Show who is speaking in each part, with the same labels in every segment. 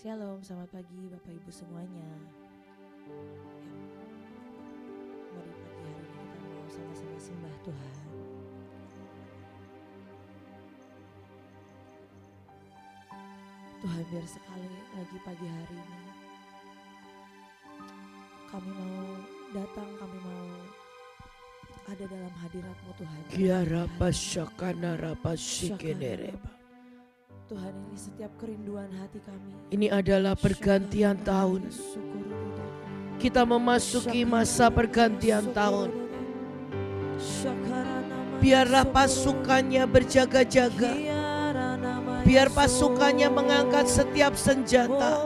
Speaker 1: Shalom, selamat pagi Bapak Ibu semuanya. Mari pagi hari ini kita mau sama-sama sembah Tuhan. Tuhan, biar sekali lagi pagi hari ini kami mau datang, kami mau ada dalam hadirat-Mu Tuhan. Tuhan, ini setiap kerinduan hati kami.
Speaker 2: Ini adalah pergantian tahun. Kita memasuki masa pergantian tahun. Biarlah pasukannya berjaga-jaga. Biar pasukannya mengangkat setiap senjata.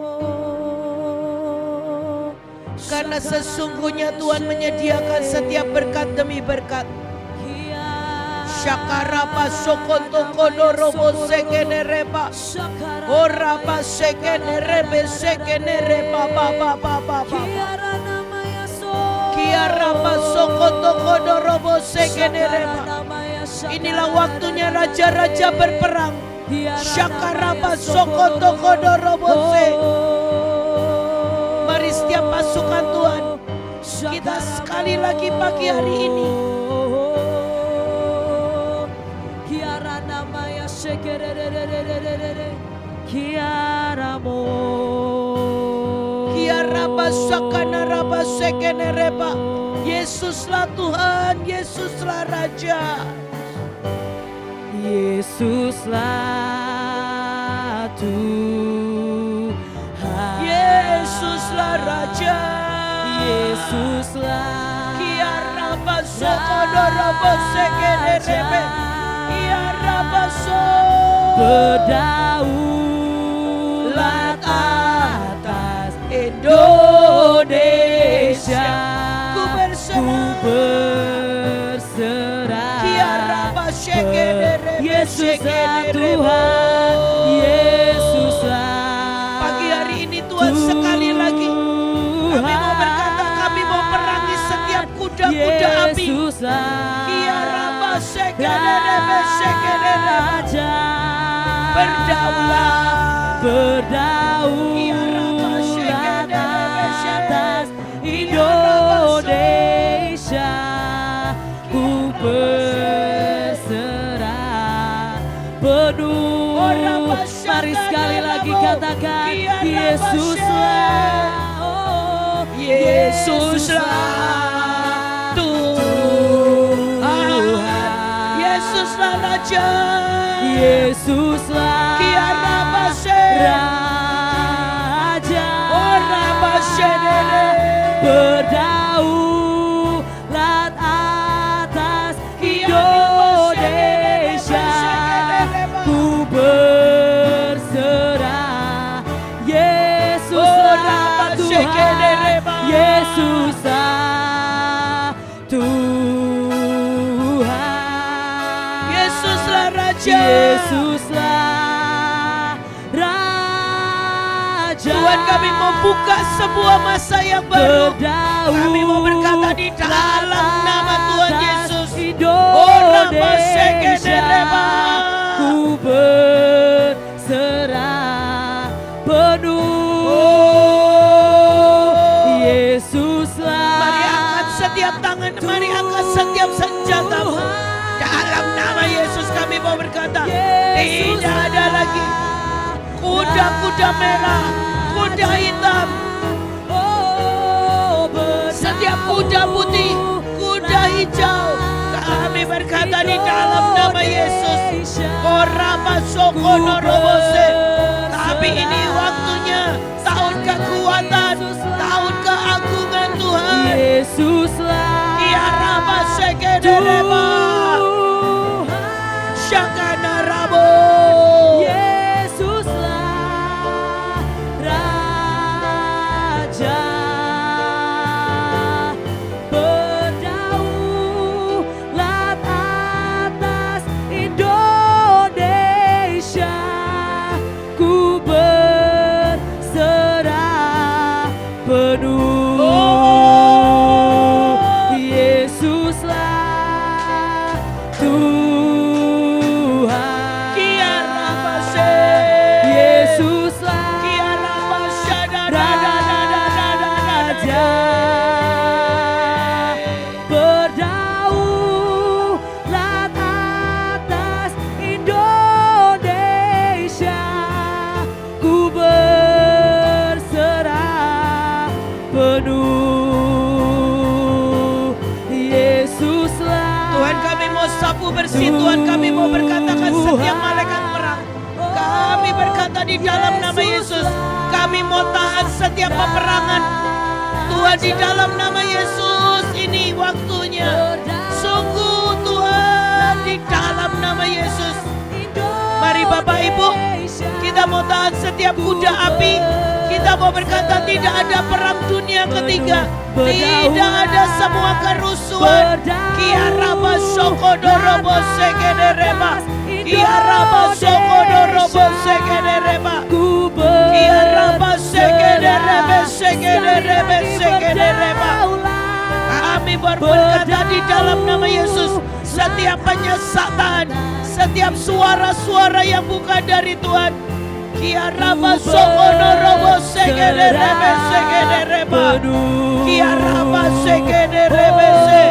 Speaker 2: Karena sesungguhnya Tuhan menyediakan setiap berkat demi berkat. Shakarapa sokonto kodorobo sekenereba. Oraba sekenerebe sekenereba baba baba baba. Kiarapa sokonto kodorobo sekenereba. Inilah waktunya raja-raja berperang. Shakarapa sokonto kodorobo se. Mari setiap pasukan Tuhan, kita sekali lagi pagi hari ini
Speaker 1: Kiaramo
Speaker 2: Kiaraba sakana raba sekenereba. Yesuslah Tuhan, Yesuslah Raja.
Speaker 1: Yesuslah Tuhan,
Speaker 2: Yesuslah Raja.
Speaker 1: Yesuslah
Speaker 2: Kiaraba sokono raba sekenerebe. Kiaraba so
Speaker 1: berdaulat atas Indonesia,
Speaker 2: ku
Speaker 1: berserah. Yesuslah Tuhan, Yesuslah.
Speaker 2: Pagi hari ini Tuhan sekali lagi kami mau berkata, kami mau perangi setiap kuda-kuda api.
Speaker 1: Raja berdaulat atas Indonesia, ku berserah penuh. Mari sekali lagi katakan, Yesuslah, oh,
Speaker 2: Yesuslah Tuhan, Yesuslah Raja,
Speaker 1: Yesuslah Raja, berdaulat atas Indonesia, ku berserah. Yesuslah Tuhan, Yesuslah Tuhan,
Speaker 2: Yesuslah Raja,
Speaker 1: Yesuslah Raja.
Speaker 2: Tuhan, kami mau buka sebuah masa yang baru. Kami mau berkata di dalam nama Tuhan Yesus.
Speaker 1: Indonesia, ku berserah penuh. Yesuslah.
Speaker 2: Mari angkat setiap tangan, mari angkat setiap senjatamu. Dalam nama Yesus kami mau berkata, tidak ada lagi kuda-kuda merah, kuda hitam, setiap kuda putih, kuda hijau. Kami berkata di dalam nama Yesus. Tapi ini waktunya tahun kekuatan, tahun keagungan Tuhan.
Speaker 1: Yesuslah Tuhan,
Speaker 2: Shakana Rabo.
Speaker 1: Yesuslah Raja, berdaulat atas Indonesia, ku berserah penuh. Yesuslah
Speaker 2: kasih Tuhan, kami mau berkatakan setiap malaikat perang. Kami berkata di dalam nama Yesus, kami mau tahan setiap peperangan. Tuhan, di dalam nama Yesus, ini waktunya. Sungguh Tuhan, di dalam nama Yesus. Mari Bapak Ibu, kita mau tahan setiap kuda api. Kita mau berkata tidak ada perang dunia ketiga. Tidak ada semua kerusuhan. Kiaraba sokodorobo sekenereba. Kiaraba sokodorobo sekenereba. Kiaraba sekenereba. Kami berkata di dalam nama Yesus, setiap penyesalan, setiap suara-suara yang bukan dari Tuhan, Kiaraba sokodorobo sekenereba sekenereba. Kiaraba sekenereba se.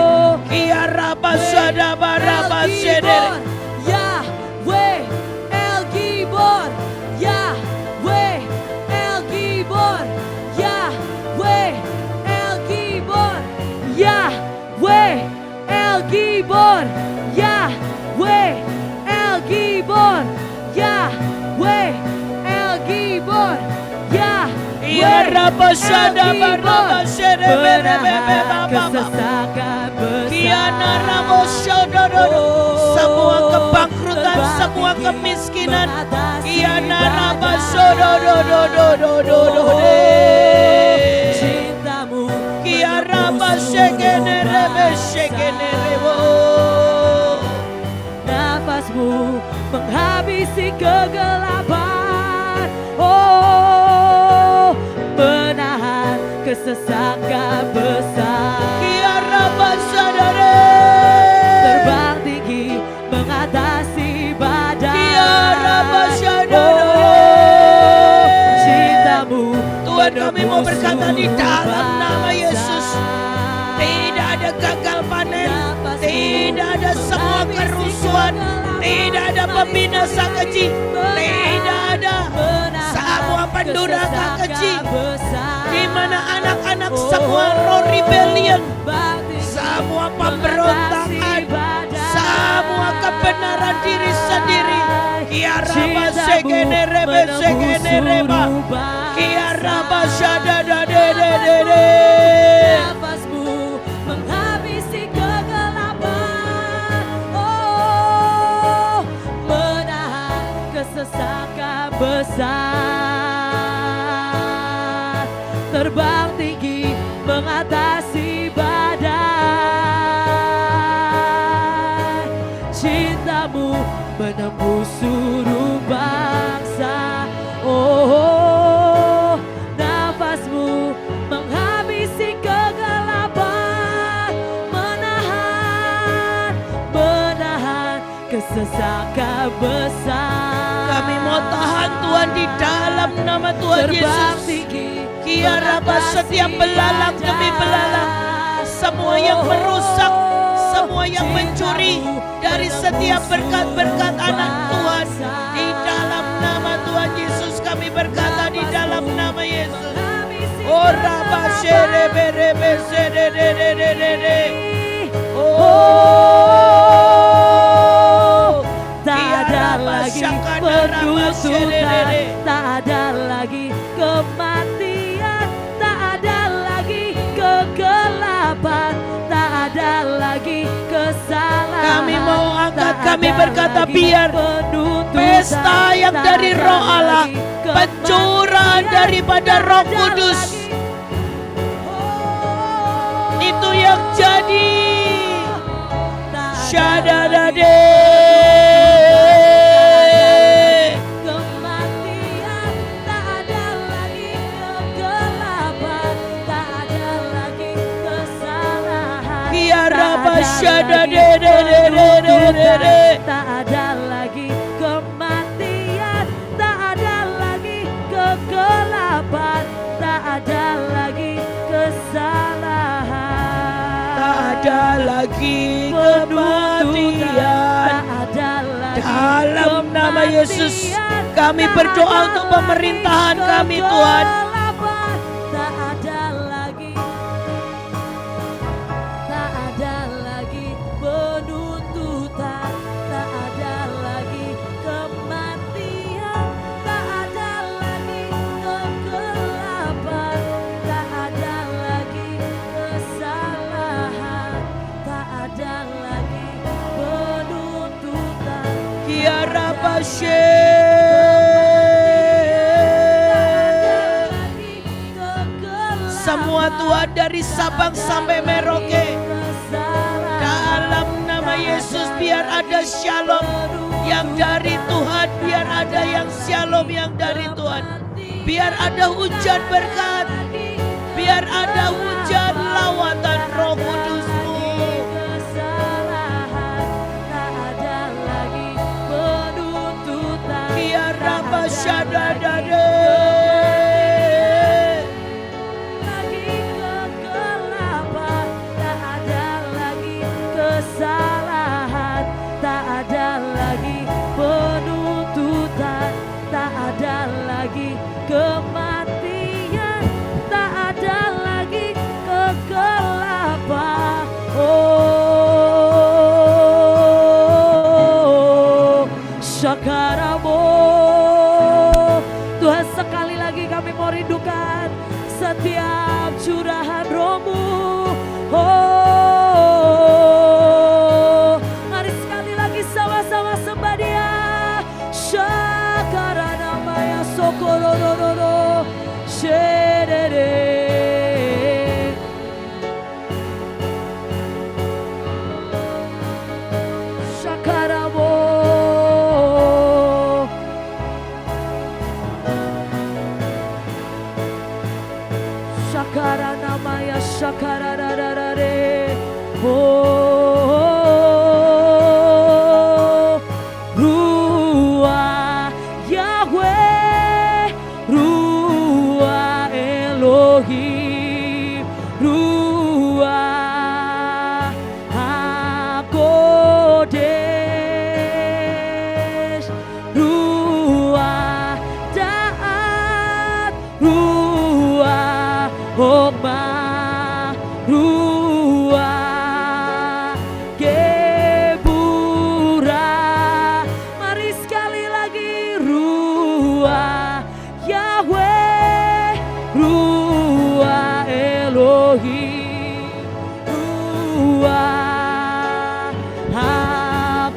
Speaker 2: Kiaraba sadabaraba sedere.
Speaker 1: Yahweh El Gibor, Yahweh El Gibor, Yahweh El Gibor, Yahweh El Gibor, Yahweh El Gibor, Yahweh El Gibor,
Speaker 2: Kiaraba sadabaraba sedere.
Speaker 1: kesesakan besar.
Speaker 2: Kiana ramo sodoro. Semua kebangkrutan, semua kemiskinan. Kiana ramo sodoro.
Speaker 1: Cintamu
Speaker 2: Kiaraba sekenerebo.
Speaker 1: nafasmu menghabisi kegelapan. Oh, menahan kesesakan besar.
Speaker 2: Kiaraba sadare.
Speaker 1: Terbang tinggi mengatasi badai.
Speaker 2: Kiaraba sadare.
Speaker 1: Oh, cintamu
Speaker 2: Tuhan, kami mau berkata di dalam nama Yesus, tidak ada gagal panen, tidak ada semua kerusuhan, tidak ada pembinasa keji, tidak ada semua pendurhaka keji, di mana anak-anak semua roh rebellion, semua pemberontakan, semua kebenaran diri sendiri. Kiaraba sekenereba sekenereba. Kiaraba sadadadadadade.
Speaker 1: Nafasmu menghabisi kegelapan. Oh, menahan kesesakan besar. Terbang tinggi mengatasi badai. Cintamu menembus seluruh bangsa. Oh, nafasmu menghabisi kegelapan. Menahan kesesakan besar.
Speaker 2: Kami mau tahan Tuhan di dalam nama Tuhan
Speaker 1: Terbang
Speaker 2: Yesus.
Speaker 1: tinggi
Speaker 2: Kiaraba setiap belalang demi belalang, semua yang merusak, semua yang mencuri dari setiap berkat-berkat anak Tuhan, di dalam nama Tuhan Yesus kami berkata di dalam nama Yesus. Oraba serebe sededededede. Oh,
Speaker 1: tak ada lagi penuntutan, tak ada lagi kematian, tak ada lagi kegelapan, tak ada lagi kesalahan.
Speaker 2: kami mau angkat,
Speaker 1: tak
Speaker 2: kami
Speaker 1: ada
Speaker 2: berkata
Speaker 1: lagi
Speaker 2: biar
Speaker 1: penuntutan,
Speaker 2: pesta yang
Speaker 1: tak
Speaker 2: dari
Speaker 1: ada
Speaker 2: Roh Allah,
Speaker 1: lagi
Speaker 2: pencurahan
Speaker 1: kematian,
Speaker 2: daripada
Speaker 1: tak
Speaker 2: Roh
Speaker 1: ada
Speaker 2: Kudus,
Speaker 1: lagi.
Speaker 2: itu yang jadi.
Speaker 1: Tak ada
Speaker 2: Syadadade.
Speaker 1: kematian, tak ada lagi kegelapan, tak ada lagi kesalahan.
Speaker 2: Kiaraba
Speaker 1: Tak ada lagi
Speaker 2: syadadededededede.
Speaker 1: penuntutan, tak ada lagi kematian, tak ada lagi kegelapan, tak ada lagi kesalahan.
Speaker 2: Tak ada lagi
Speaker 1: Penuntutan,
Speaker 2: kematian.
Speaker 1: tak ada lagi
Speaker 2: Dalam nama Yesus
Speaker 1: kematian,
Speaker 2: kami
Speaker 1: tak
Speaker 2: berdoa
Speaker 1: ada
Speaker 2: untuk pemerintahan
Speaker 1: lagi
Speaker 2: kami Tuhan.
Speaker 1: kegelapan, tak ada lagi, tak ada lagi penuntutan,
Speaker 2: Semua Tuhan dari Sabang sampai Merauke, dalam nama Yesus biar ada shalom yang dari Tuhan, biar ada yang shalom yang dari Tuhan, biar ada hujan berkat, biar ada hujan lawatan Roh Kudus-Mu. Biar Rabba Syadadade.
Speaker 1: Kematian, tak ada lagi kegelapan. Oh, Syakaramo. Tuhan, sekali lagi kami mau rindukan setiap curahan Roh-Mu. Oh, mari sekali lagi sama-sama sembah Dia. Syakarana maya sokorororo shedere. Syakaramo. Syakarana maya syakarararare. Oh, Ruah Yahweh, Ruah Elohim, Ruah HaKodesh, Ruah Da'at, Ruah Hokmah, Ruah Geburah. Mari sekali lagi, Ruah Yahweh, Ruah Elohim, Ruah HaKodesh,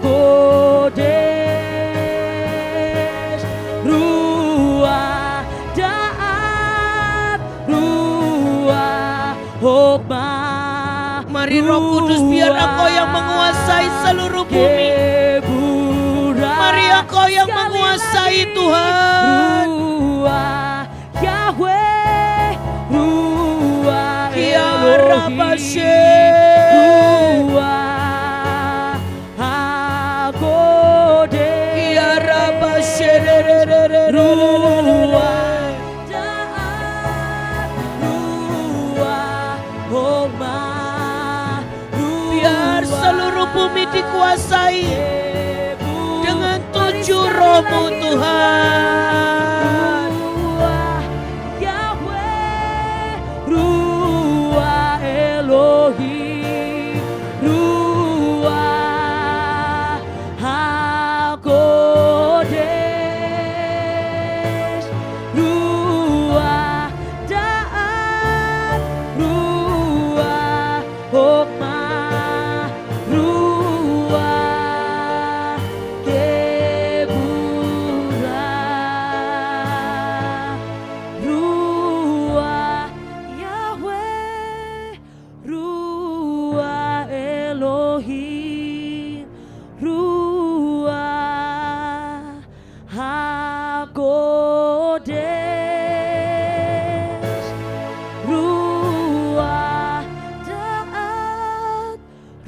Speaker 1: Ruah Da'at, Ruah Hokmah.
Speaker 2: Mari Roh Kudus, biar Engkau yang menguasai seluruh bumi. Mari Engkau yang menguasai Tuhan.
Speaker 1: Ruah Yahweh, Ruah
Speaker 2: Kiarabashe.
Speaker 1: Elohim, Ruah HaKodesh,
Speaker 2: Kiarabashe.
Speaker 1: Ruah Da'at, Ruah Hokmah,
Speaker 2: Biar seluruh bumi dikuasai dengan 7 Roh-Mu Tuhan.
Speaker 1: Ruah Yahweh, Ruah Elohim, Ruah HaKodesh, Ruah Da'at, Ruah Hokmah, Ruah Geburah, Ruah Yahweh, Ruah Elohim, Ruah HaKodesh, Ruah Da'at,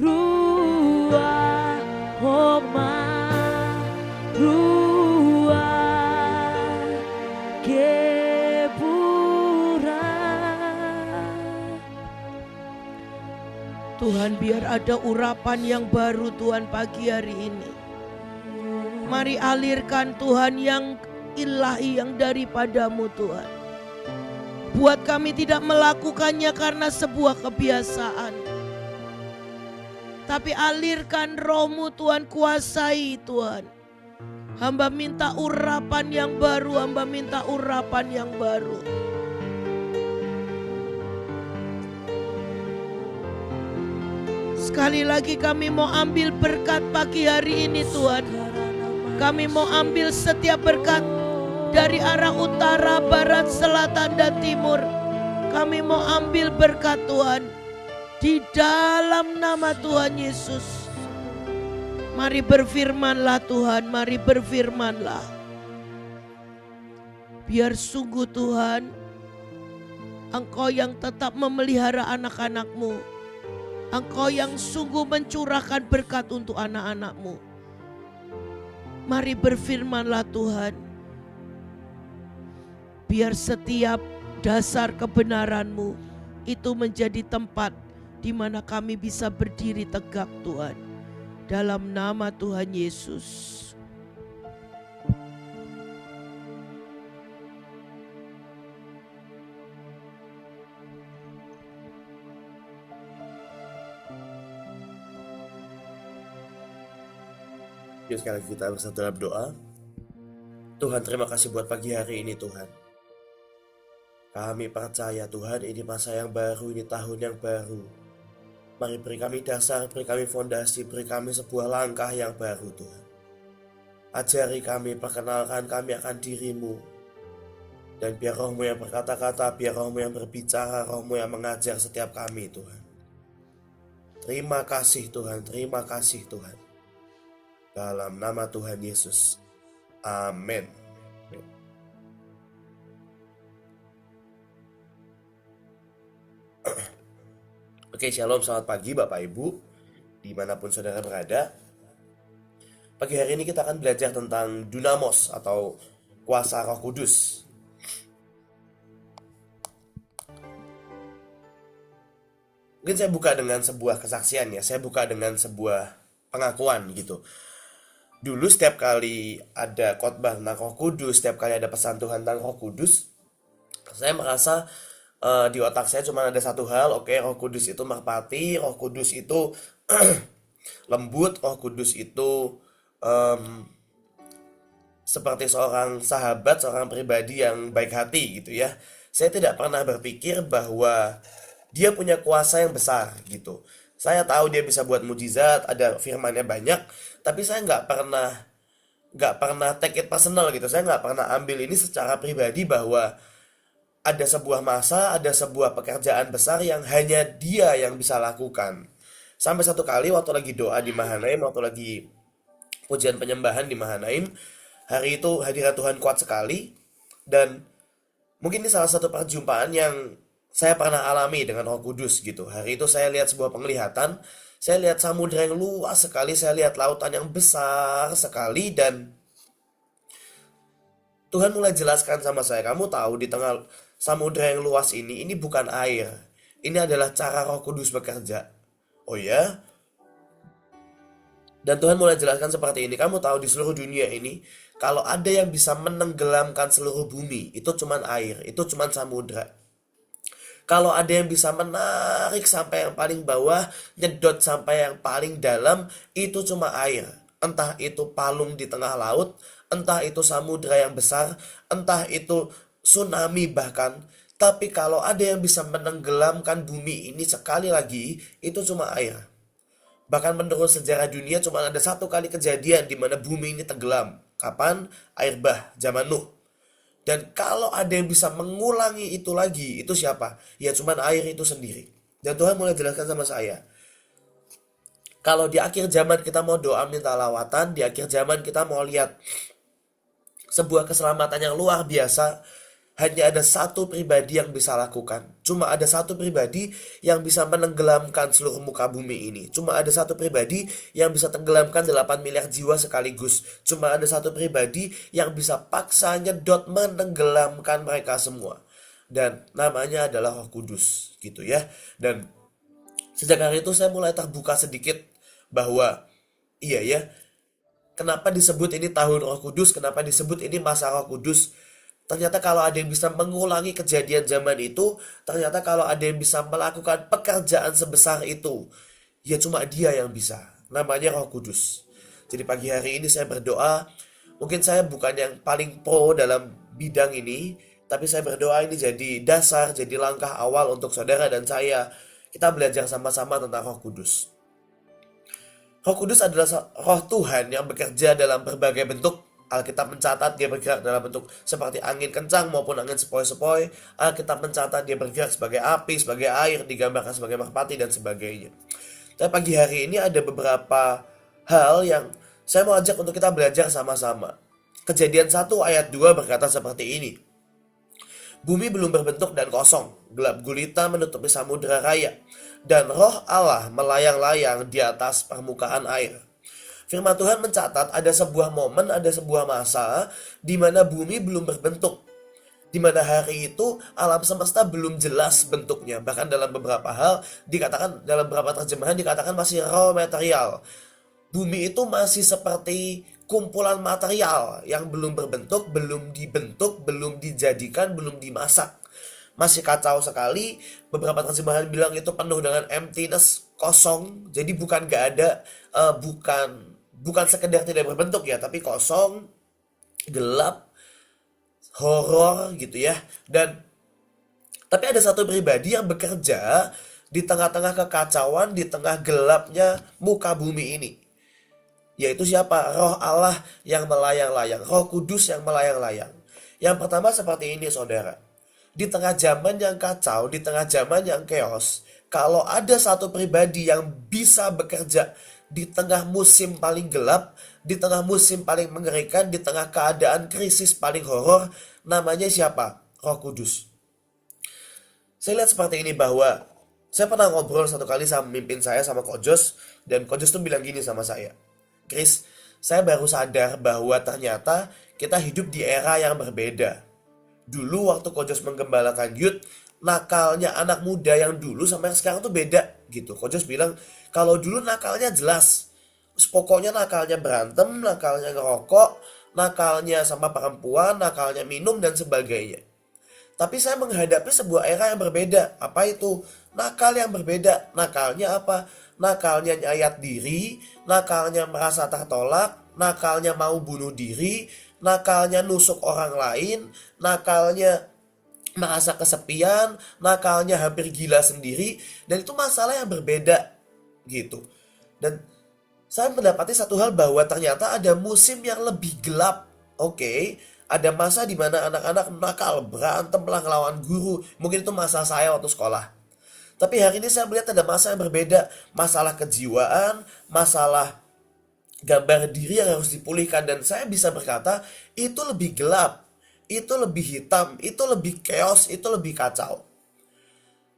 Speaker 1: Ruah Hokmah, Ruah Geburah.
Speaker 2: Tuhan, biar ada urapan yang baru Tuhan pagi hari ini. Mari alirkan Tuhan yang ilahi, yang daripadamu Tuhan. Buat kami tidak melakukannya karena sebuah kebiasaan, tapi alirkan Roh-Mu Tuhan, kuasai Tuhan. Hamba minta urapan yang baru, hamba minta urapan yang baru. Sekali lagi kami mau ambil berkat pagi hari ini Tuhan. Kami mau ambil setiap berkat dari arah utara, barat, selatan, dan timur. Kami mau ambil berkat Tuhan di dalam nama Tuhan Yesus. Mari berfirmanlah Tuhan, mari berfirmanlah. Biar sungguh Tuhan, Engkau yang tetap memelihara anak-anak-Mu. Engkau yang sungguh mencurahkan berkat untuk anak-anak-Mu. Mari berfirmanlah Tuhan. Biar setiap dasar kebenaran-Mu itu menjadi tempat di mana kami bisa berdiri tegak Tuhan. Dalam nama Tuhan Yesus.
Speaker 3: Yuk sekali lagi kita bersatu dalam doa. Tuhan, terima kasih buat pagi hari ini Tuhan. Kami percaya Tuhan, ini masa yang baru, ini tahun yang baru. Mari beri kami dasar, beri kami fondasi, beri kami sebuah langkah yang baru Tuhan. Ajari kami, perkenalkan kami akan diri-Mu. Dan biar Roh-Mu yang berkata-kata, biar Roh-Mu yang berbicara, Roh-Mu yang mengajar setiap kami Tuhan. Terima kasih Tuhan, terima kasih Tuhan. Dalam nama Tuhan Yesus. Amin. Oke, shalom, selamat pagi Bapak Ibu, dimanapun saudara berada. Pagi hari ini kita akan belajar tentang Dunamos atau kuasa Roh Kudus. Mungkin saya buka dengan sebuah kesaksian ya, saya buka dengan sebuah pengakuan gitu. Dulu setiap kali ada khotbah tentang Roh Kudus, setiap kali ada pesan Tuhan tentang Roh Kudus, saya merasa di otak saya cuma ada satu hal, oke, Roh Kudus itu merpati, Roh Kudus itu lembut, Roh Kudus itu seperti seorang sahabat, seorang pribadi yang baik hati gitu ya. Saya tidak pernah berpikir bahwa dia punya kuasa yang besar gitu. Saya tahu dia bisa buat mujizat, ada firman-Nya banyak, tapi saya nggak pernah take it personal gitu. Saya nggak pernah ambil ini secara pribadi bahwa ada sebuah masa, ada sebuah pekerjaan besar yang hanya dia yang bisa lakukan. Sampai satu kali waktu lagi doa di Mahanaim, waktu lagi pujian penyembahan di Mahanaim, hari itu hadirat Tuhan kuat sekali, dan mungkin ini salah satu perjumpaan yang saya pernah alami dengan Roh Kudus gitu. Hari itu saya lihat sebuah penglihatan, saya lihat samudera yang luas sekali, saya lihat lautan yang besar sekali, dan Tuhan mulai jelaskan sama saya, kamu tahu di tengah samudera yang luas ini bukan air, ini adalah cara Roh Kudus bekerja. Oh ya? Dan Tuhan mulai jelaskan seperti ini, kamu tahu di seluruh dunia ini, kalau ada yang bisa menenggelamkan seluruh bumi, itu cuman air, itu cuman samudera. Kalau ada yang bisa menarik sampai yang paling bawah, nyedot sampai yang paling dalam, itu cuma air. Entah itu palung di tengah laut, entah itu samudera yang besar, entah itu tsunami bahkan. Tapi kalau ada yang bisa menenggelamkan bumi ini sekali lagi, itu cuma air. Bahkan menurut sejarah dunia cuma ada satu kali kejadian di mana bumi ini tenggelam. Kapan? Air bah, zaman Nuh. Dan kalau ada yang bisa mengulangi itu lagi, itu siapa? Ya cuman air itu sendiri. Dan Tuhan mulai jelaskan sama saya, kalau di akhir zaman kita mau doa minta lawatan, di akhir zaman kita mau lihat sebuah keselamatan yang luar biasa, hanya ada satu pribadi yang bisa lakukan. Cuma ada satu pribadi yang bisa menenggelamkan seluruh muka bumi ini. Cuma ada satu pribadi yang bisa tenggelamkan 8 miliar jiwa sekaligus. Cuma ada satu pribadi yang bisa paksa nyedot menenggelamkan mereka semua. Dan namanya adalah Roh Kudus gitu ya. Dan sejak hari itu saya mulai terbuka sedikit bahwa iya ya, kenapa disebut ini tahun Roh Kudus, kenapa disebut ini masa Roh Kudus. Ternyata kalau ada yang bisa mengulangi kejadian zaman itu, ternyata kalau ada yang bisa melakukan pekerjaan sebesar itu, ya cuma dia yang bisa. Namanya Roh Kudus. Jadi pagi hari ini saya berdoa, mungkin saya bukan yang paling pro dalam bidang ini, tapi saya berdoa ini jadi dasar, jadi langkah awal untuk saudara dan saya. Kita belajar sama-sama tentang Roh Kudus. Roh Kudus adalah roh Tuhan yang bekerja dalam berbagai bentuk. Alkitab mencatat dia bergerak dalam bentuk seperti angin kencang maupun angin sepoi-sepoi. Alkitab mencatat dia bergerak sebagai api, sebagai air, digambarkan sebagai merpati dan sebagainya. Tapi pagi hari ini ada beberapa hal yang saya mau ajak untuk kita belajar sama-sama. Kejadian 1 ayat 2 berkata seperti ini. Bumi belum berbentuk dan kosong, gelap gulita menutupi samudera raya, dan roh Allah melayang-layang di atas permukaan air. Firman Tuhan mencatat ada sebuah momen, ada sebuah masa di mana bumi belum berbentuk. Di mana hari itu alam semesta belum jelas bentuknya. Bahkan dalam beberapa hal dikatakan, dalam beberapa terjemahan dikatakan masih raw material. Bumi itu masih seperti kumpulan material yang belum berbentuk, belum dibentuk, belum dijadikan, belum dimasak. Masih kacau sekali. Beberapa terjemahan bilang itu penuh dengan emptiness, kosong. Jadi bukan gak ada, bukan sekedar tidak berbentuk ya, tapi kosong, gelap, horor gitu ya. Dan tapi ada satu pribadi yang bekerja di tengah-tengah kekacauan, di tengah gelapnya muka bumi ini. Yaitu siapa? Roh Allah yang melayang-layang, Roh Kudus yang melayang-layang. Yang pertama seperti ini saudara. Di tengah zaman yang kacau, di tengah zaman yang chaos, kalau ada satu pribadi yang bisa bekerja di tengah musim paling gelap, di tengah musim paling mengerikan, di tengah keadaan krisis paling horor, namanya siapa? Roh Kudus. Saya lihat seperti ini bahwa saya pernah ngobrol satu kali sama pemimpin saya, sama Coach Jos, dan Coach Jos tuh bilang gini sama saya, Chris, saya baru sadar bahwa ternyata kita hidup di era yang berbeda. Dulu waktu Coach Jos menggembalakan youth, nakalnya anak muda yang dulu sama yang sekarang tuh beda gitu. Coach Jos bilang, kalau dulu nakalnya jelas. Pokoknya nakalnya berantem, nakalnya ngerokok, nakalnya sama perempuan, nakalnya minum dan sebagainya. Tapi saya menghadapi sebuah era yang berbeda. Apa itu? Nakal yang berbeda. Nakalnya apa? Nakalnya nyayat diri, nakalnya merasa tertolak, nakalnya mau bunuh diri, nakalnya nusuk orang lain, nakalnya merasa kesepian, nakalnya hampir gila sendiri, dan itu masalah yang berbeda gitu. Dan saya mendapati satu hal bahwa ternyata ada musim yang lebih gelap. Oke, ada masa di mana anak-anak nakal, berantem lah ngelawan guru. Mungkin itu masa saya waktu sekolah. Tapi hari ini saya melihat ada masa yang berbeda. Masalah kejiwaan, masalah gambar diri yang harus dipulihkan. Dan saya bisa berkata, itu lebih gelap, itu lebih hitam, itu lebih chaos, itu lebih kacau.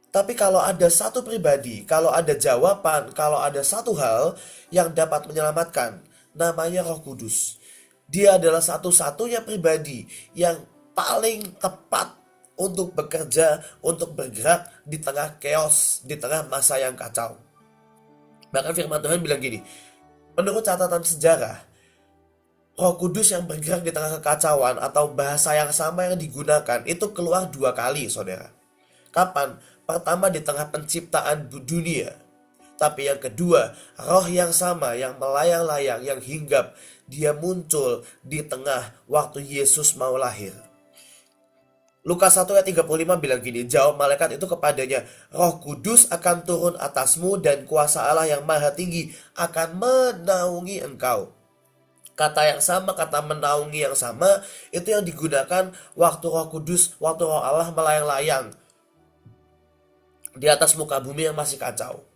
Speaker 3: Tapi kalau ada satu pribadi, kalau ada jawaban, kalau ada satu hal yang dapat menyelamatkan, namanya Roh Kudus. Dia adalah satu-satunya pribadi yang paling tepat untuk bekerja, untuk bergerak di tengah chaos, di tengah masa yang kacau. Bahkan firman Tuhan bilang gini, menurut catatan sejarah, Roh Kudus yang bergerak di tengah kekacauan atau bahasa yang sama yang digunakan itu keluar 2 kali, saudara. Kapan? Pertama di tengah penciptaan dunia. Tapi yang kedua, roh yang sama, yang melayang-layang, yang hinggap, dia muncul di tengah waktu Yesus mau lahir. Lukas 1 ayat 35 bilang gini, jawab malaikat itu kepadanya, Roh Kudus akan turun atasmu dan kuasa Allah yang maha tinggi akan menaungi engkau. Kata yang sama, kata menaungi yang sama, itu yang digunakan waktu Roh Kudus, waktu Roh Allah melayang-layang di atas muka bumi yang masih kacau.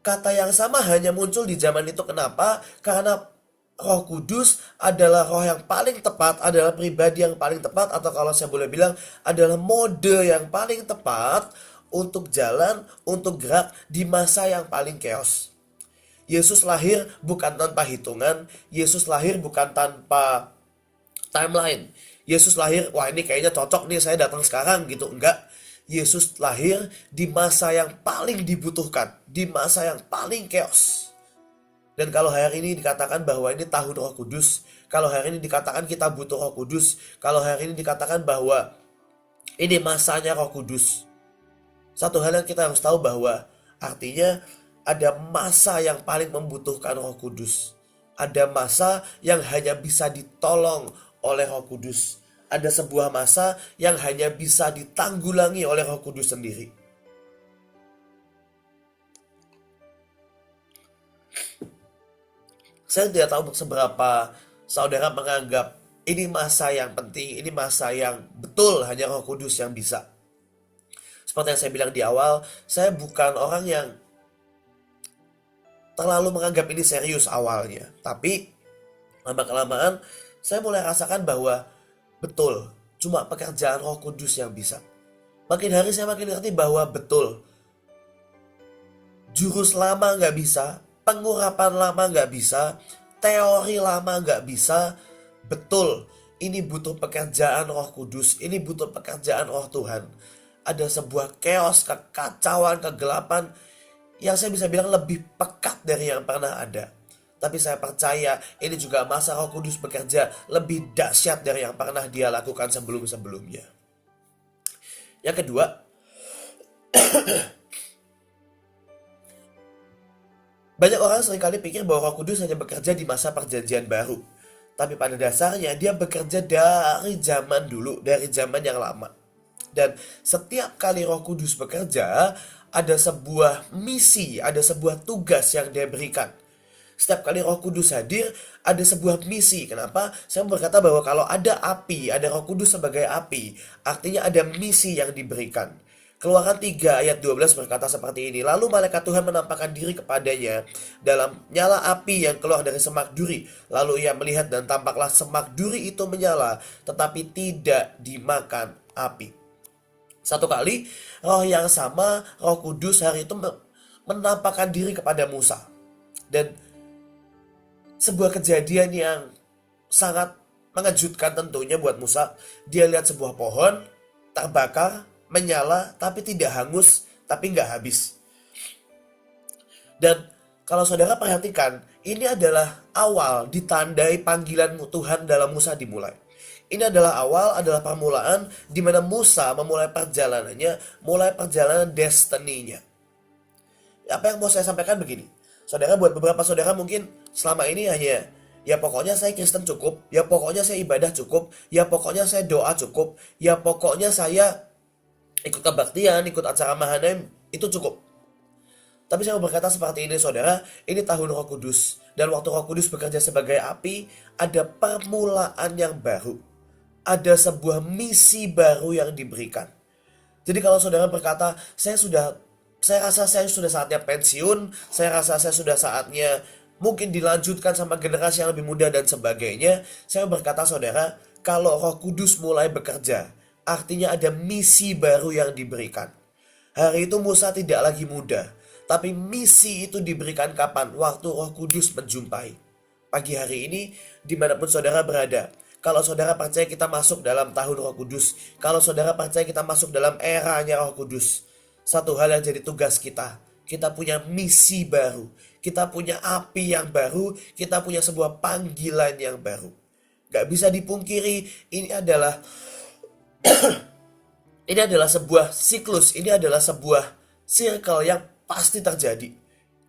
Speaker 3: Kata yang sama hanya muncul di zaman itu. Kenapa? Karena Roh Kudus adalah roh yang paling tepat, adalah pribadi yang paling tepat, atau kalau saya boleh bilang adalah mode yang paling tepat untuk jalan, untuk gerak di masa yang paling chaos. Yesus lahir bukan tanpa hitungan, Yesus lahir bukan tanpa timeline. Yesus lahir, wah ini kayaknya cocok nih saya datang sekarang gitu, enggak. Yesus lahir di masa yang paling dibutuhkan, di masa yang paling chaos. Dan kalau hari ini dikatakan bahwa ini tahun Roh Kudus, kalau hari ini dikatakan kita butuh Roh Kudus, kalau hari ini dikatakan bahwa ini masanya Roh Kudus, satu hal yang kita harus tahu bahwa artinya ada masa yang paling membutuhkan Roh Kudus. Ada masa yang hanya bisa ditolong oleh Roh Kudus. Ada sebuah masa yang hanya bisa ditanggulangi oleh Roh Kudus sendiri. Saya tidak tahu seberapa saudara menganggap ini masa yang penting, ini masa yang betul hanya Roh Kudus yang bisa. Seperti yang saya bilang di awal, saya bukan orang yang terlalu menganggap ini serius awalnya. Tapi lama-kelamaan saya mulai rasakan bahwa betul, cuma pekerjaan Roh Kudus yang bisa. Makin hari saya makin ngerti bahwa betul, jurus lama nggak bisa, pengurapan lama nggak bisa, teori lama nggak bisa. Betul, ini butuh pekerjaan Roh Kudus, ini butuh pekerjaan Roh Tuhan. Ada sebuah chaos, kekacauan, kegelapan yang saya bisa bilang lebih pekat dari yang pernah ada. Tapi saya percaya ini juga masa Roh Kudus bekerja lebih dahsyat dari yang pernah Dia lakukan sebelum-sebelumnya. Yang kedua, banyak orang seringkali pikir bahwa Roh Kudus hanya bekerja di masa perjanjian baru. Tapi pada dasarnya dia bekerja dari zaman dulu, dari zaman yang lama. Dan setiap kali Roh Kudus bekerja, ada sebuah misi, ada sebuah tugas yang dia berikan. Setiap kali Roh Kudus hadir, ada sebuah misi. Kenapa? Saya berkata bahwa kalau ada api, ada Roh Kudus sebagai api, artinya ada misi yang diberikan. Keluaran 3 ayat 12 berkata seperti ini. Lalu malaikat Tuhan menampakkan diri kepadanya dalam nyala api yang keluar dari semak duri. Lalu ia melihat dan tampaklah semak duri itu menyala, tetapi tidak dimakan api. Satu kali, roh yang sama, Roh Kudus hari itu menampakkan diri kepada Musa. Dan sebuah kejadian yang sangat mengejutkan tentunya buat Musa. Dia lihat sebuah pohon terbakar, menyala, tapi tidak hangus, tapi nggak habis. Dan kalau saudara perhatikan, ini adalah awal ditandai panggilan Tuhan dalam Musa dimulai. Ini adalah awal, adalah permulaan di mana Musa memulai perjalanannya, mulai perjalanan destiny-nya. Apa yang mau saya sampaikan begini. Saudara, buat beberapa saudara mungkin selama ini hanya, ya pokoknya saya Kristen cukup, ya pokoknya saya ibadah cukup, ya pokoknya saya doa cukup, ya pokoknya saya ikut kebaktian, ikut acara Mahanaim, itu cukup. Tapi saya mau berkata seperti ini saudara, ini tahun Roh Kudus. Dan waktu Roh Kudus bekerja sebagai api, ada permulaan yang baru. Ada sebuah misi baru yang diberikan. Jadi kalau saudara berkata, saya rasa saya sudah saatnya pensiun, saya rasa saya sudah saatnya mungkin dilanjutkan sama generasi yang lebih muda dan sebagainya. Saya berkata saudara, kalau Roh Kudus mulai bekerja, artinya ada misi baru yang diberikan. Hari itu Musa tidak lagi muda, tapi misi itu diberikan kapan? Waktu Roh Kudus menjumpai. Pagi hari ini, dimanapun saudara berada, kalau saudara percaya kita masuk dalam tahun Roh Kudus, kalau saudara percaya kita masuk dalam eranya Roh Kudus, satu hal yang jadi tugas kita punya misi baru, kita punya api yang baru, kita punya sebuah panggilan yang baru. Gak bisa dipungkiri, ini adalah sebuah siklus, ini adalah sebuah circle yang pasti terjadi.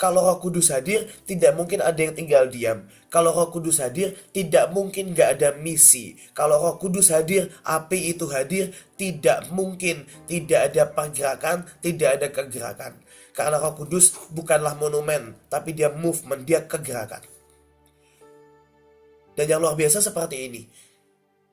Speaker 3: Kalau Roh Kudus hadir, tidak mungkin ada yang tinggal diam. Kalau Roh Kudus hadir, tidak mungkin gak ada misi. Kalau Roh Kudus hadir, api itu hadir, tidak mungkin tidak ada pergerakan, tidak ada kegerakan. Karena Roh Kudus bukanlah monumen, tapi dia movement, dia kegerakan. Dan yang luar biasa seperti ini.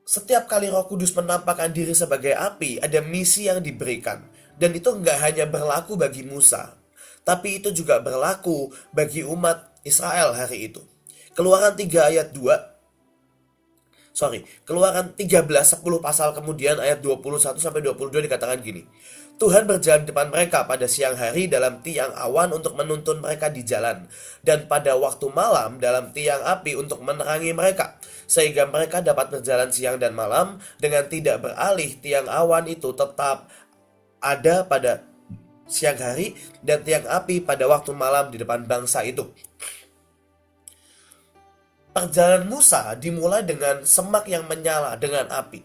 Speaker 3: Setiap kali Roh Kudus menampakkan diri sebagai api, ada misi yang diberikan. Dan itu nggak hanya berlaku bagi Musa, tapi itu juga berlaku bagi umat Israel hari itu. Keluaran 13, 10 pasal kemudian ayat 21-22 dikatakan gini. Tuhan berjalan di depan mereka pada siang hari dalam tiang awan untuk menuntun mereka di jalan, dan pada waktu malam dalam tiang api untuk menerangi mereka, sehingga mereka dapat berjalan siang dan malam dengan tidak beralih. Tiang awan itu tetap ada pada siang hari dan tiang api pada waktu malam di depan bangsa itu. Perjalanan Musa dimulai dengan semak yang menyala dengan api.